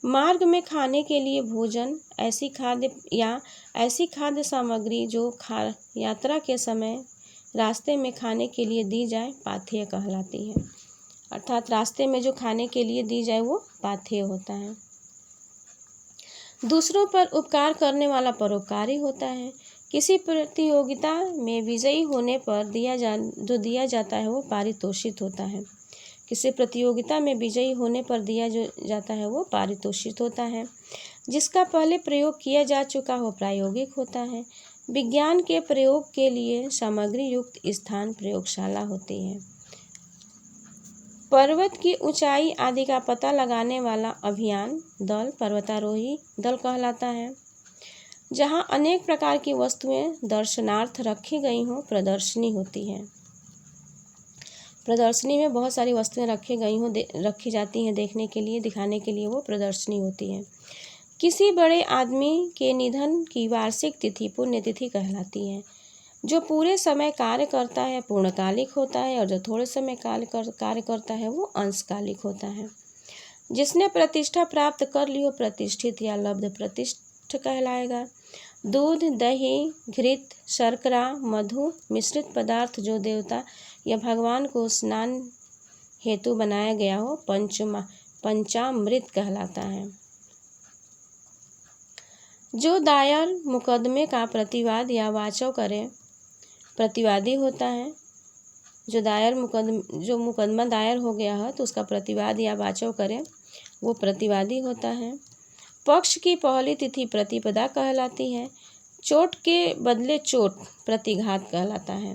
मार्ग में खाने के लिए भोजन ऐसी खाद्य सामग्री जो यात्रा के समय रास्ते में खाने के लिए दी जाए पाथेय कहलाती है। अर्थात रास्ते में जो खाने के लिए दी जाए वो पाथेय होता है। दूसरों पर उपकार करने वाला परोपकारी होता है। किसी प्रतियोगिता में विजयी होने पर जो दिया जाता है वो पारितोषित होता है। किसी प्रतियोगिता में विजयी होने पर दिया जो जाता है वो पारितोषित होता है। जिसका पहले प्रयोग किया जा चुका हो प्रायोगिक होता है। विज्ञान के प्रयोग के लिए सामग्री युक्त स्थान प्रयोगशाला होती है। पर्वत की ऊंचाई आदि का पता लगाने वाला अभियान दल पर्वतारोही दल कहलाता है। जहाँ अनेक प्रकार की वस्तुएं दर्शनार्थ रखी गई हों प्रदर्शनी होती है। प्रदर्शनी में बहुत सारी वस्तुएं रखी जाती हैं देखने के लिए, दिखाने के लिए, वो प्रदर्शनी होती है। किसी बड़े आदमी के निधन की वार्षिक तिथि पुण्यतिथि कहलाती है। जो पूरे समय कार्य करता है पूर्णकालिक होता है और जो थोड़े समय कार्य करता है वो अंशकालिक होता है। जिसने प्रतिष्ठा प्राप्त कर ली हो प्रतिष्ठित या लब्ध प्रतिष्ठ कहलाएगा। दूध, दही, घृत, शर्करा, मधु मिश्रित पदार्थ जो देवता या भगवान को स्नान हेतु बनाया गया हो पंचामृत कहलाता है। जो दायर मुकदमे का प्रतिवाद या वाचव करे प्रतिवादी होता है। जो मुकदमा दायर हो गया है तो उसका प्रतिवाद या वाचव करे वो प्रतिवादी होता है। पक्ष की पहली तिथि प्रतिपदा कहलाती है। चोट के बदले चोट प्रतिघात कहलाता है।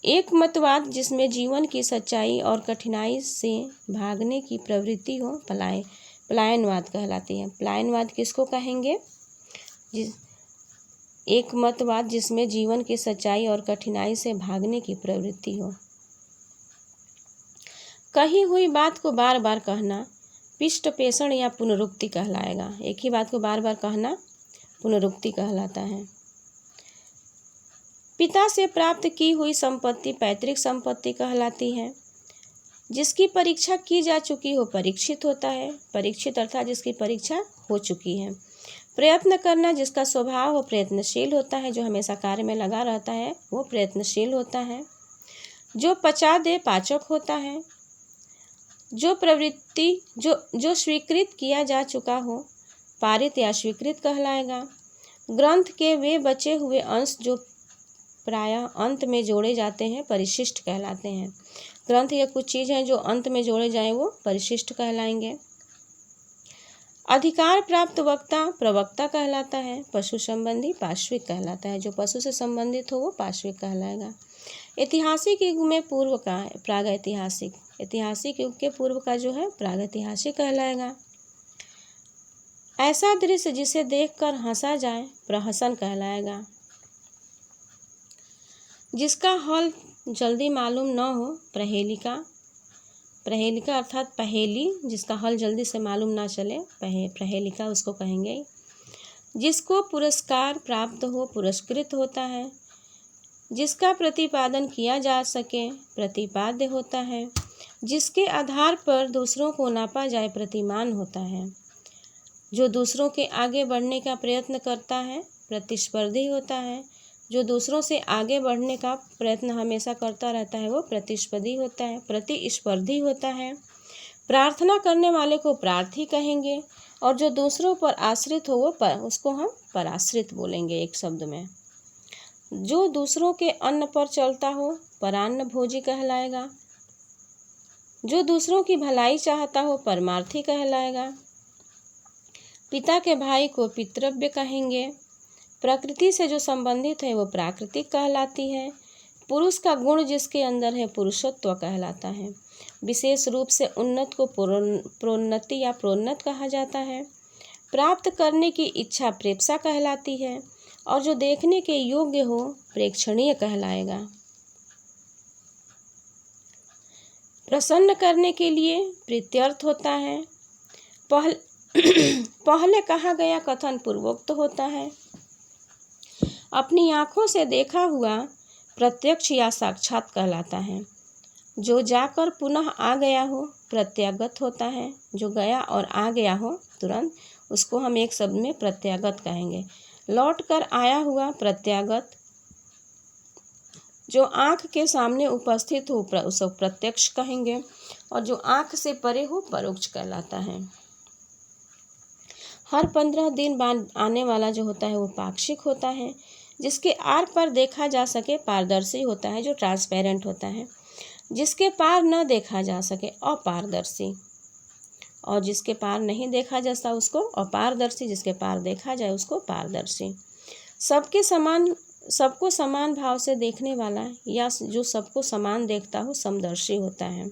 एक मतवाद जिसमें जीवन की सच्चाई और कठिनाई से भागने की प्रवृत्ति हो पलायनवाद कहलाती है। पलायनवाद किसको कहेंगे? एक मतवाद जिसमें जीवन की सच्चाई और कठिनाई से भागने की प्रवृत्ति हो। कही हुई बात को बार बार कहना पिष्टपेषण या पुनरुक्ति कहलाएगा। एक ही बात को बार बार कहना पुनरुक्ति कहलाता है। पिता से प्राप्त की हुई संपत्ति पैतृक संपत्ति कहलाती है। जिसकी परीक्षा की जा चुकी हो परीक्षित होता है। परीक्षित अर्थात जिसकी परीक्षा हो चुकी है। प्रयत्न करना जिसका स्वभाव हो प्रयत्नशील होता है। जो हमेशा कार्य में लगा रहता है वो प्रयत्नशील होता है। जो पचा दे पाचक होता है। जो प्रवृत्ति जो स्वीकृत किया जा चुका हो पारित या स्वीकृत कहलाएगा। ग्रंथ के वे बचे हुए अंश जो प्रायः अंत में जोड़े जाते हैं परिशिष्ट कहलाते हैं। ग्रंथ या कुछ चीज़ हैं जो अंत में जोड़े जाएं वो परिशिष्ट कहलाएंगे। अधिकार प्राप्त वक्ता प्रवक्ता कहलाता है। पशु संबंधी पार्श्विक कहलाता है। जो पशु से संबंधित हो वो पार्श्विक कहलाएगा। ऐतिहासिक युग में पूर्व का प्रागैतिहासिक, ऐतिहासिक युग के पूर्व का जो है प्रागैतिहासिक कहलाएगा। ऐसा दृश्य जिसे देखकर हंसा जाए प्रहसन कहलाएगा। जिसका हल जल्दी मालूम न हो प्रहेलिका, प्रहेलिका अर्थात पहेली, जिसका हल जल्दी से मालूम ना चले प्रहेलिका उसको कहेंगे। जिसको पुरस्कार प्राप्त हो पुरस्कृत होता है। जिसका प्रतिपादन किया जा सके प्रतिपाद्य होता है। जिसके आधार पर दूसरों को नापा जाए प्रतिमान होता है। जो दूसरों के आगे बढ़ने का प्रयत्न करता है प्रतिस्पर्धी होता है। जो दूसरों से आगे बढ़ने का प्रयत्न हमेशा करता रहता है वो प्रतिस्पर्धी होता है। प्रार्थना करने वाले को प्रार्थी कहेंगे और जो दूसरों पर आश्रित हो वो उसको हम पराश्रित बोलेंगे एक शब्द में। जो दूसरों के अन्न पर चलता हो परान्न भोजी कहलाएगा। जो दूसरों की भलाई चाहता हो परमार्थी कहलाएगा। पिता के भाई को पितृव्य कहेंगे। प्रकृति से जो संबंधित है वो प्राकृतिक कहलाती है। पुरुष का गुण जिसके अंदर है पुरुषत्व कहलाता है। विशेष रूप से उन्नत को प्रोन्नति या प्रोन्नत कहा जाता है। प्राप्त करने की इच्छा प्रेप्सा कहलाती है और जो देखने के योग्य हो प्रेक्षणीय कहलाएगा। प्रसन्न करने के लिए प्रीत्यर्थ होता है। पहले कहा गया कथन पूर्वोक्त होता है। अपनी आँखों से देखा हुआ प्रत्यक्ष या साक्षात कहलाता है। जो जाकर पुनः आ गया हो प्रत्यागत होता है। जो गया और आ गया हो तुरंत उसको हम एक शब्द में प्रत्यागत कहेंगे। लौट कर आया हुआ प्रत्यागत। जो आँख के सामने उपस्थित हो उसको प्रत्यक्ष कहेंगे और जो आँख से परे हो परोक्ष कहलाता है। हर 15 दिन बाद आने वाला जो होता है वो पाक्षिक होता है। जिसके आर पर देखा जा सके पारदर्शी होता है जो ट्रांसपेरेंट होता है। जिसके पार न देखा जा सके अपारदर्शी और जिसके पार नहीं देखा जाता उसको अपारदर्शी। जिसके पार देखा जाए उसको पारदर्शी। सबको समान भाव से देखने वाला या जो सबको समान देखता हो समदर्शी होता है।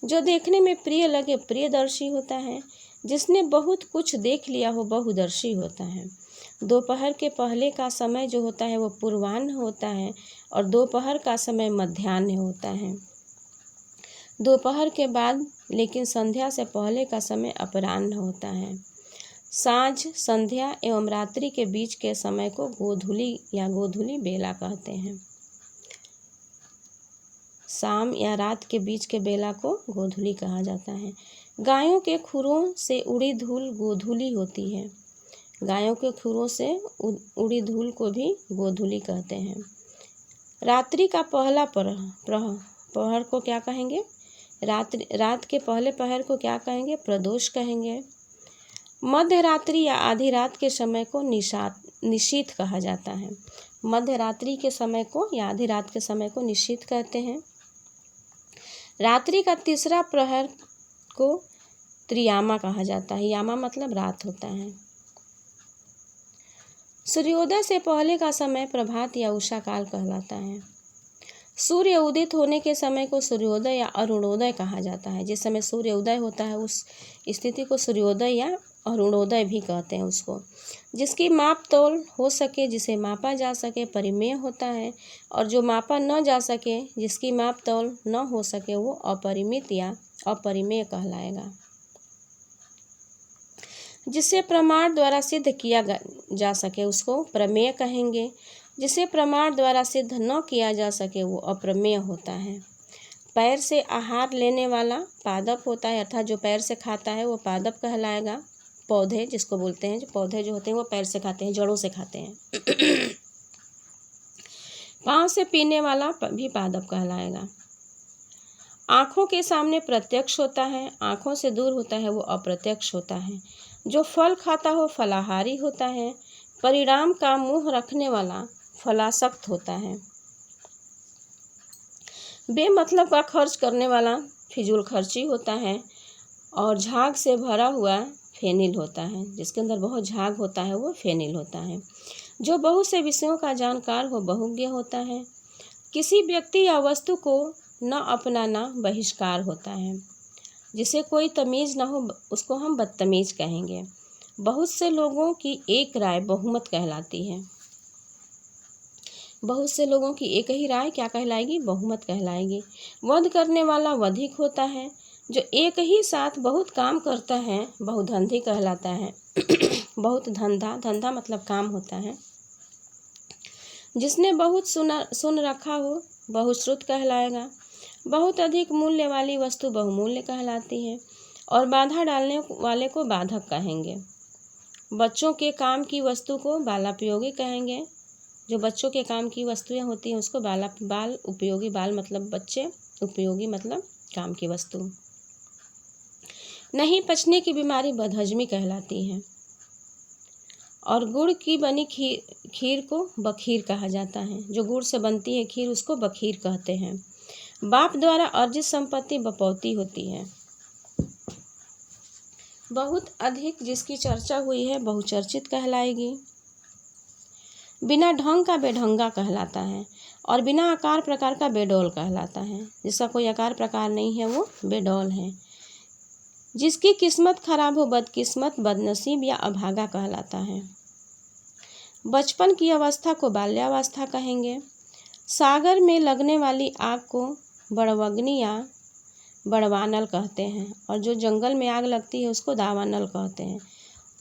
जो देखने में प्रिय लगे प्रियदर्शी होता है। जिसने बहुत कुछ देख लिया हो बहुदर्शी होता है। दोपहर के पहले का समय जो होता है वो पूर्वाह्न होता है और दोपहर का समय मध्याह्न होता है। दोपहर के बाद लेकिन संध्या से पहले का समय अपराह्न होता है। सांझ संध्या एवं रात्रि के बीच के समय को गोधूली या गोधूली बेला कहते हैं। शाम या रात के बीच के बेला को गोधूली कहा जाता है। गायों के खुरों से उड़ी धूल गोधूली होती है। गायों के खुरों से उड़ी धूल को भी गोधूली कहते हैं। रात्रि का पहला पहर को क्या कहेंगे? रात के पहले पहर को क्या कहेंगे? प्रदोष कहेंगे। मध्य रात्रि या आधी रात के समय को निशीथ कहा जाता है। मध्य रात्रि के समय को या आधी रात के समय को निशीथ कहते हैं। रात्रि का तीसरा प्रहर को त्रियामा कहा जाता है। यामा मतलब रात होता है। सूर्योदय से पहले का समय प्रभात या उषा काल कहलाता है। सूर्य उदित होने के समय को सूर्योदय या अरुणोदय कहा जाता है। जिस समय सूर्य उदय होता है उस स्थिति को सूर्योदय या अरुणोदय भी कहते हैं उसको। जिसकी माप तोल हो सके जिसे मापा जा सके परिमेय होता है और जो मापा न जा सके जिसकी माप तोल न हो सके वो अपरिमित या अपरिमेय कहलाएगा। जिसे प्रमाण द्वारा सिद्ध किया जा सके उसको प्रमेय कहेंगे। जिसे प्रमाण द्वारा सिद्ध न किया जा सके वो अप्रमेय होता है। पैर से आहार लेने वाला पादप होता है अर्थात जो पैर से खाता है वो पादप कहलाएगा। पौधे जिसको बोलते हैं, जो पौधे जो होते हैं वो पैर से खाते हैं, जड़ों से खाते हैं। पाँव से पीने वाला भी पादप कहलाएगा। आँखों के सामने प्रत्यक्ष होता है, आँखों से दूर होता है वो अप्रत्यक्ष होता है। जो फल खाता हो फलाहारी होता है। परिणाम का मुँह रखने वाला फलासक्त होता है। बेमतलब का खर्च करने वाला फिजूल खर्ची होता है। और झाग से भरा हुआ फेनिल होता है, जिसके अंदर बहुत झाग होता है वो फेनिल होता है। जो बहुत से विषयों का जानकार हो बहुज्ञ होता है। किसी व्यक्ति या वस्तु को न अपनाना बहिष्कार होता है। जिसे कोई तमीज़ न हो उसको हम बदतमीज़ कहेंगे। बहुत से लोगों की एक राय बहुमत कहलाती है। बहुत से लोगों की एक ही राय क्या कहलाएगी? बहुमत कहलाएगी। वध करने वाला वधिक होता है। जो एक ही साथ बहुत काम करता है बहुधंधी कहलाता है। बहुत धंधा मतलब काम होता है। जिसने बहुत सुन रखा हो बहुश्रुत कहलाएगा। बहुत अधिक मूल्य वाली वस्तु बहुमूल्य कहलाती है। और बाधा डालने वाले को बाधक कहेंगे। बच्चों के काम की वस्तु को बालोपयोगी कहेंगे। जो बच्चों के काम की वस्तुएं होती हैं उसको बाल उपयोगी, बाल मतलब बच्चे, उपयोगी मतलब काम की वस्तु। नहीं पचने की बीमारी बदहजमी कहलाती है। और गुड़ की बनी खीर को बखीर कहा जाता है। जो गुड़ से बनती है खीर उसको बखीर कहते हैं। बाप द्वारा अर्जित संपत्ति बपौती होती है। बहुत अधिक जिसकी चर्चा हुई है बहुचर्चित कहलाएगी। बिना ढंग का बेढंगा कहलाता है। और बिना आकार प्रकार का बेडौल कहलाता है। जिसका कोई आकार प्रकार नहीं है वो बेडौल है। जिसकी किस्मत खराब हो बदकिस्मत, बदनसीब या अभागा कहलाता है। बचपन की अवस्था को बाल्यावस्था कहेंगे। सागर में लगने वाली आग को बड़वग्नि या बड़वानल कहते हैं। और जो जंगल में आग लगती है उसको दावानल कहते हैं।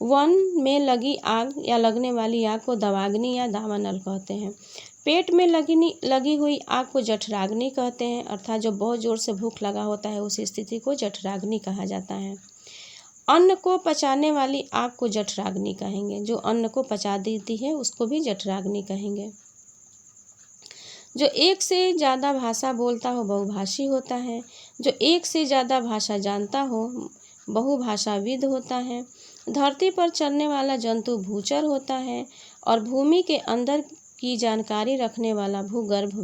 वन में लगी आग या लगने वाली आग को दवाग्नि या दावानल कहते हैं। पेट में लगी हुई आग को जठराग्नि कहते हैं। अर्थात जो बहुत जोर से भूख लगा होता है उस स्थिति को जठराग्नि कहा जाता है। अन्न को पचाने वाली आग को जठराग्नि कहेंगे। जो अन्न को पचा देती है उसको भी जठराग्नि कहेंगे। जो एक से ज़्यादा भाषा बोलता हो बहुभाषी होता है। जो एक से ज़्यादा भाषा जानता हो बहुभाषाविद होता है। धरती पर चलने वाला जंतु भूचर होता है। और भूमि के अंदर की जानकारी रखने वाला भूगर्भ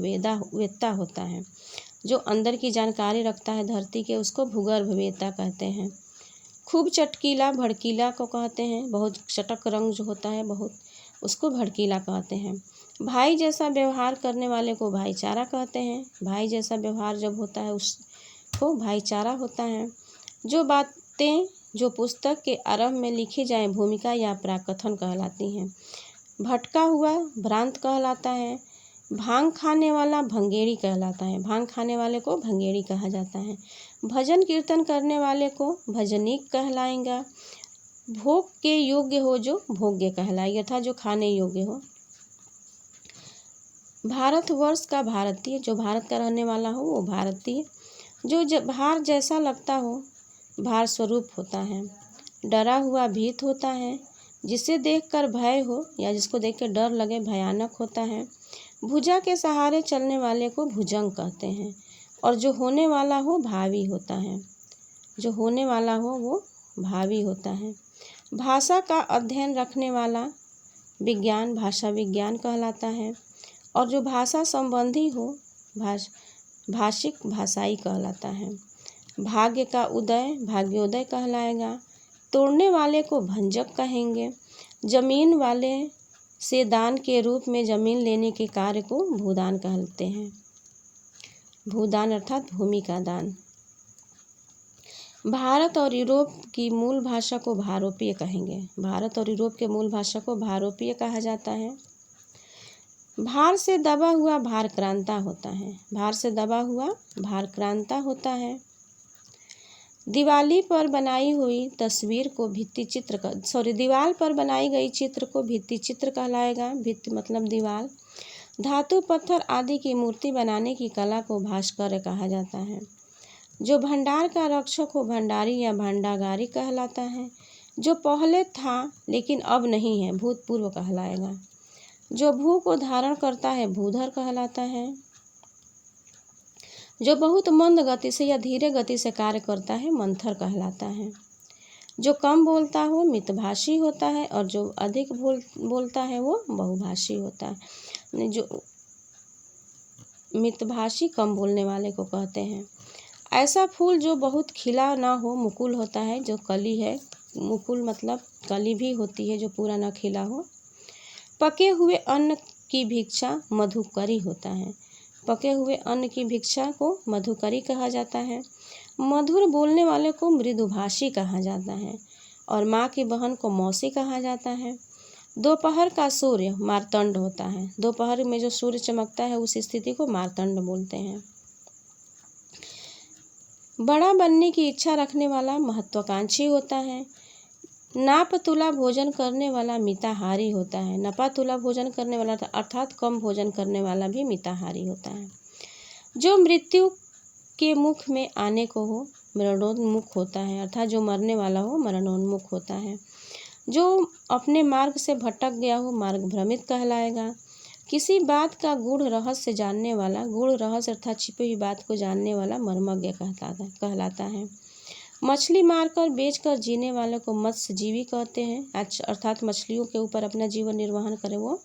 वेत्ता होता है। जो अंदर की जानकारी रखता है धरती के उसको भूगर्भ वेत्ता कहते हैं। खूब चटकीला भड़कीला को कहते हैं। बहुत चटक रंग जो होता है बहुत, उसको भड़कीला कहते हैं। भाई जैसा व्यवहार करने वाले को भाईचारा कहते हैं। भाई जैसा व्यवहार जब होता है उसको भाईचारा होता है। जो बातें जो पुस्तक के आरंभ में लिखी जाए भूमिका या प्राकथन कहलाती हैं। भटका हुआ भ्रांत कहलाता है। भांग खाने वाला भंगेड़ी कहलाता है। भांग खाने वाले को भंगेड़ी कहा जाता है। भजन कीर्तन करने वाले को भजनीक कहलाएगा। भोग के योग्य हो जो भोग्य कहलाएगा, अर्थात जो खाने योग्य हो। भारतवर्ष का भारतीय, जो भारत का रहने वाला हो वो भारतीय। जो भार जैसा लगता हो भार स्वरूप होता है। डरा हुआ भीत होता है। जिसे देखकर भय हो या जिसको देखकर डर लगे भयानक होता है। भुजा के सहारे चलने वाले को भुजंग कहते हैं। और जो होने वाला हो भावी होता है। जो होने वाला हो वो भावी होता है। भाषा का अध्ययन रखने वाला विज्ञान भाषा विज्ञान कहलाता है। और जो भाषा संबंधी हो भाषिक भाषाई कहलाता है। भाग्य का उदय भाग्योदय कहलाएगा। तोड़ने वाले को भंजक कहेंगे। जमीन वाले से दान के रूप में जमीन लेने के कार्य को भूदान कहते हैं। भूदान अर्थात भूमि का दान। भारत और यूरोप की मूल भाषा को भारोपीय कहेंगे। भारत और यूरोप के मूल भाषा को भारोपीय कहा जाता है। भार से दबा हुआ भारक्रांता होता है। भार से दबा हुआ भारक्रांता होता है। दीवार पर बनाई गई चित्र को भित्ति चित्र कहलाएगा। भित्ति मतलब दीवार। धातु पत्थर आदि की मूर्ति बनाने की कला को भास्कर्य कहा जाता है। जो भंडार का रक्षक हो भंडारी या भंडागारी कहलाता है। जो पहले था लेकिन अब नहीं है भूतपूर्व कहलाएगा। जो भू को धारण करता है भूधर कहलाता है। जो बहुत मंद गति से या धीरे गति से कार्य करता है मंथर कहलाता है। जो कम बोलता हो मितभाषी होता है और जो अधिक बोलता है वो बहुभाषी होता है। जो मितभाषी कम बोलने वाले को कहते हैं। ऐसा फूल जो बहुत खिला ना हो मुकुल होता है। जो कली है, मुकुल मतलब कली भी होती है जो पूरा ना खिला हो। पके हुए अन्न की भिक्षा मधुकरी होता है। पके हुए अन्न की भिक्षा को मधुकरी कहा जाता है। मधुर बोलने वाले को मृदुभाषी कहा जाता है और माँ की बहन को मौसी कहा जाता है। दोपहर का सूर्य मार्तंड होता है। दोपहर में जो सूर्य चमकता है उस स्थिति को मार्तंड बोलते हैं। बड़ा बनने की इच्छा रखने वाला महत्वाकांक्षी होता है। नाप तुला भोजन करने वाला मिताहारी होता है। नपा तुला भोजन करने वाला अर्थात कम भोजन करने वाला भी मिताहारी होता है। जो मृत्यु के मुख में आने को हो मरणोन्मुख होता है, अर्थात जो मरने वाला हो मरणोन्मुख होता है। जो अपने मार्ग से भटक गया हो मार्ग भ्रमित कहलाएगा। किसी बात का गूढ़ रहस्य जानने वाला, गूढ़ रहस्य अर्थात छिपी हुई बात को जानने वाला मर्मज्ञ कहलाता है। मछली मारकर बेचकर जीने वाले को मत्स्यजीवी कहते हैं, अर्थात मछलियों के ऊपर अपना जीवन निर्वहन करे वो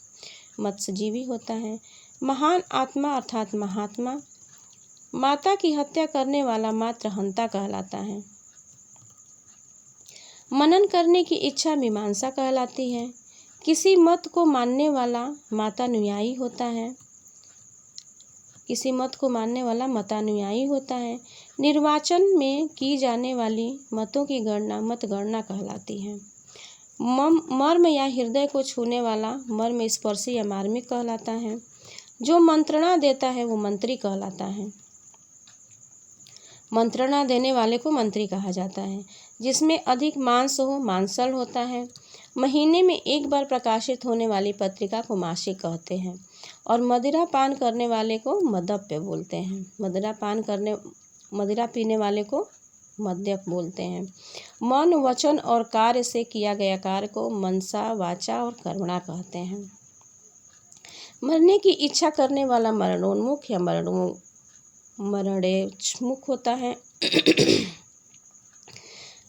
मत्स्यजीवी होता है। महान आत्मा अर्थात महात्मा। माता की हत्या करने वाला मात्र हंता कहलाता है। मनन करने की इच्छा मीमांसा कहलाती है। किसी मत को मानने वाला मतानुयायी होता है। किसी मत को मानने वाला मतानुयायी होता है। निर्वाचन में की जाने वाली मतों की गणना मतगणना कहलाती है। मर्म या हृदय को छूने वाला मर्म स्पर्शी या मार्मिक कहलाता है। जो मंत्रणा देता है वो मंत्री कहलाता है। मंत्रणा देने वाले को मंत्री कहा जाता है। जिसमें अधिक मांस हो मांसल होता है। महीने में एक बार प्रकाशित होने वाली पत्रिका को मासिक कहते हैं और मदिरा पान करने वाले को मद्यप बोलते हैं। मदिरा पीने वाले को मद्यप बोलते हैं। मन वचन और कार्य से किया गया कार्य को मनसा वाचा और कर्मणा कहते हैं। मरने की इच्छा करने वाला मरणोन्मुख या मरणेच्छमुख होता है।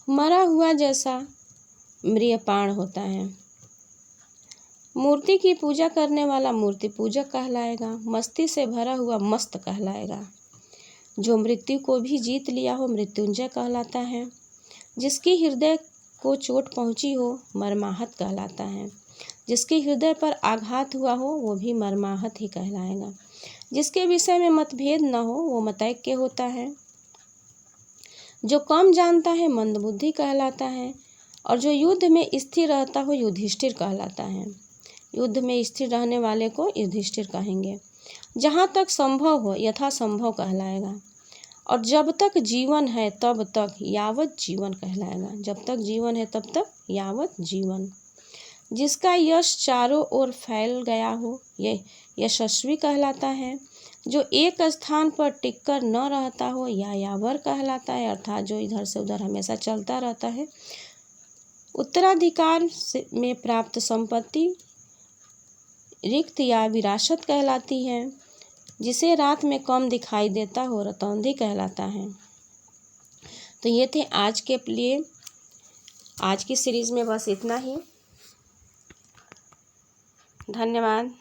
मरा हुआ जैसा म्रियपाण होता है। मूर्ति की पूजा करने वाला मूर्ति पूजक कहलाएगा। मस्ती से भरा हुआ मस्त कहलाएगा। जो मृत्यु को भी जीत लिया हो मृत्युंजय कहलाता है। जिसकी हृदय को चोट पहुंची हो मर्माहत कहलाता है। जिसके हृदय पर आघात हुआ हो वो भी मर्माहत ही कहलाएगा। जिसके विषय में मतभेद न हो वो मतैक्य होता है। जो कम जानता है मंदबुद्धि कहलाता है और जो युद्ध में स्थिर रहता हो युधिष्ठिर कहलाता है। युद्ध में स्थिर रहने वाले को युधिष्ठिर कहेंगे। जहाँ तक संभव हो यथासंभव कहलाएगा और जब तक जीवन है तब तक यावत जीवन कहलाएगा। जब तक जीवन है तब तक यावत जीवन। जिसका यश चारों ओर फैल गया हो यह यशस्वी कहलाता है। जो एक स्थान पर टिककर न रहता हो यायावर कहलाता है, अर्थात जो इधर से उधर हमेशा चलता रहता है। उत्तराधिकार में प्राप्त संपत्ति रिक्त या विरासत कहलाती है। जिसे रात में कम दिखाई देता हो रतौंधी कहलाता है। तो ये थे आज के लिए, आज की सीरीज में बस इतना ही। धन्यवाद।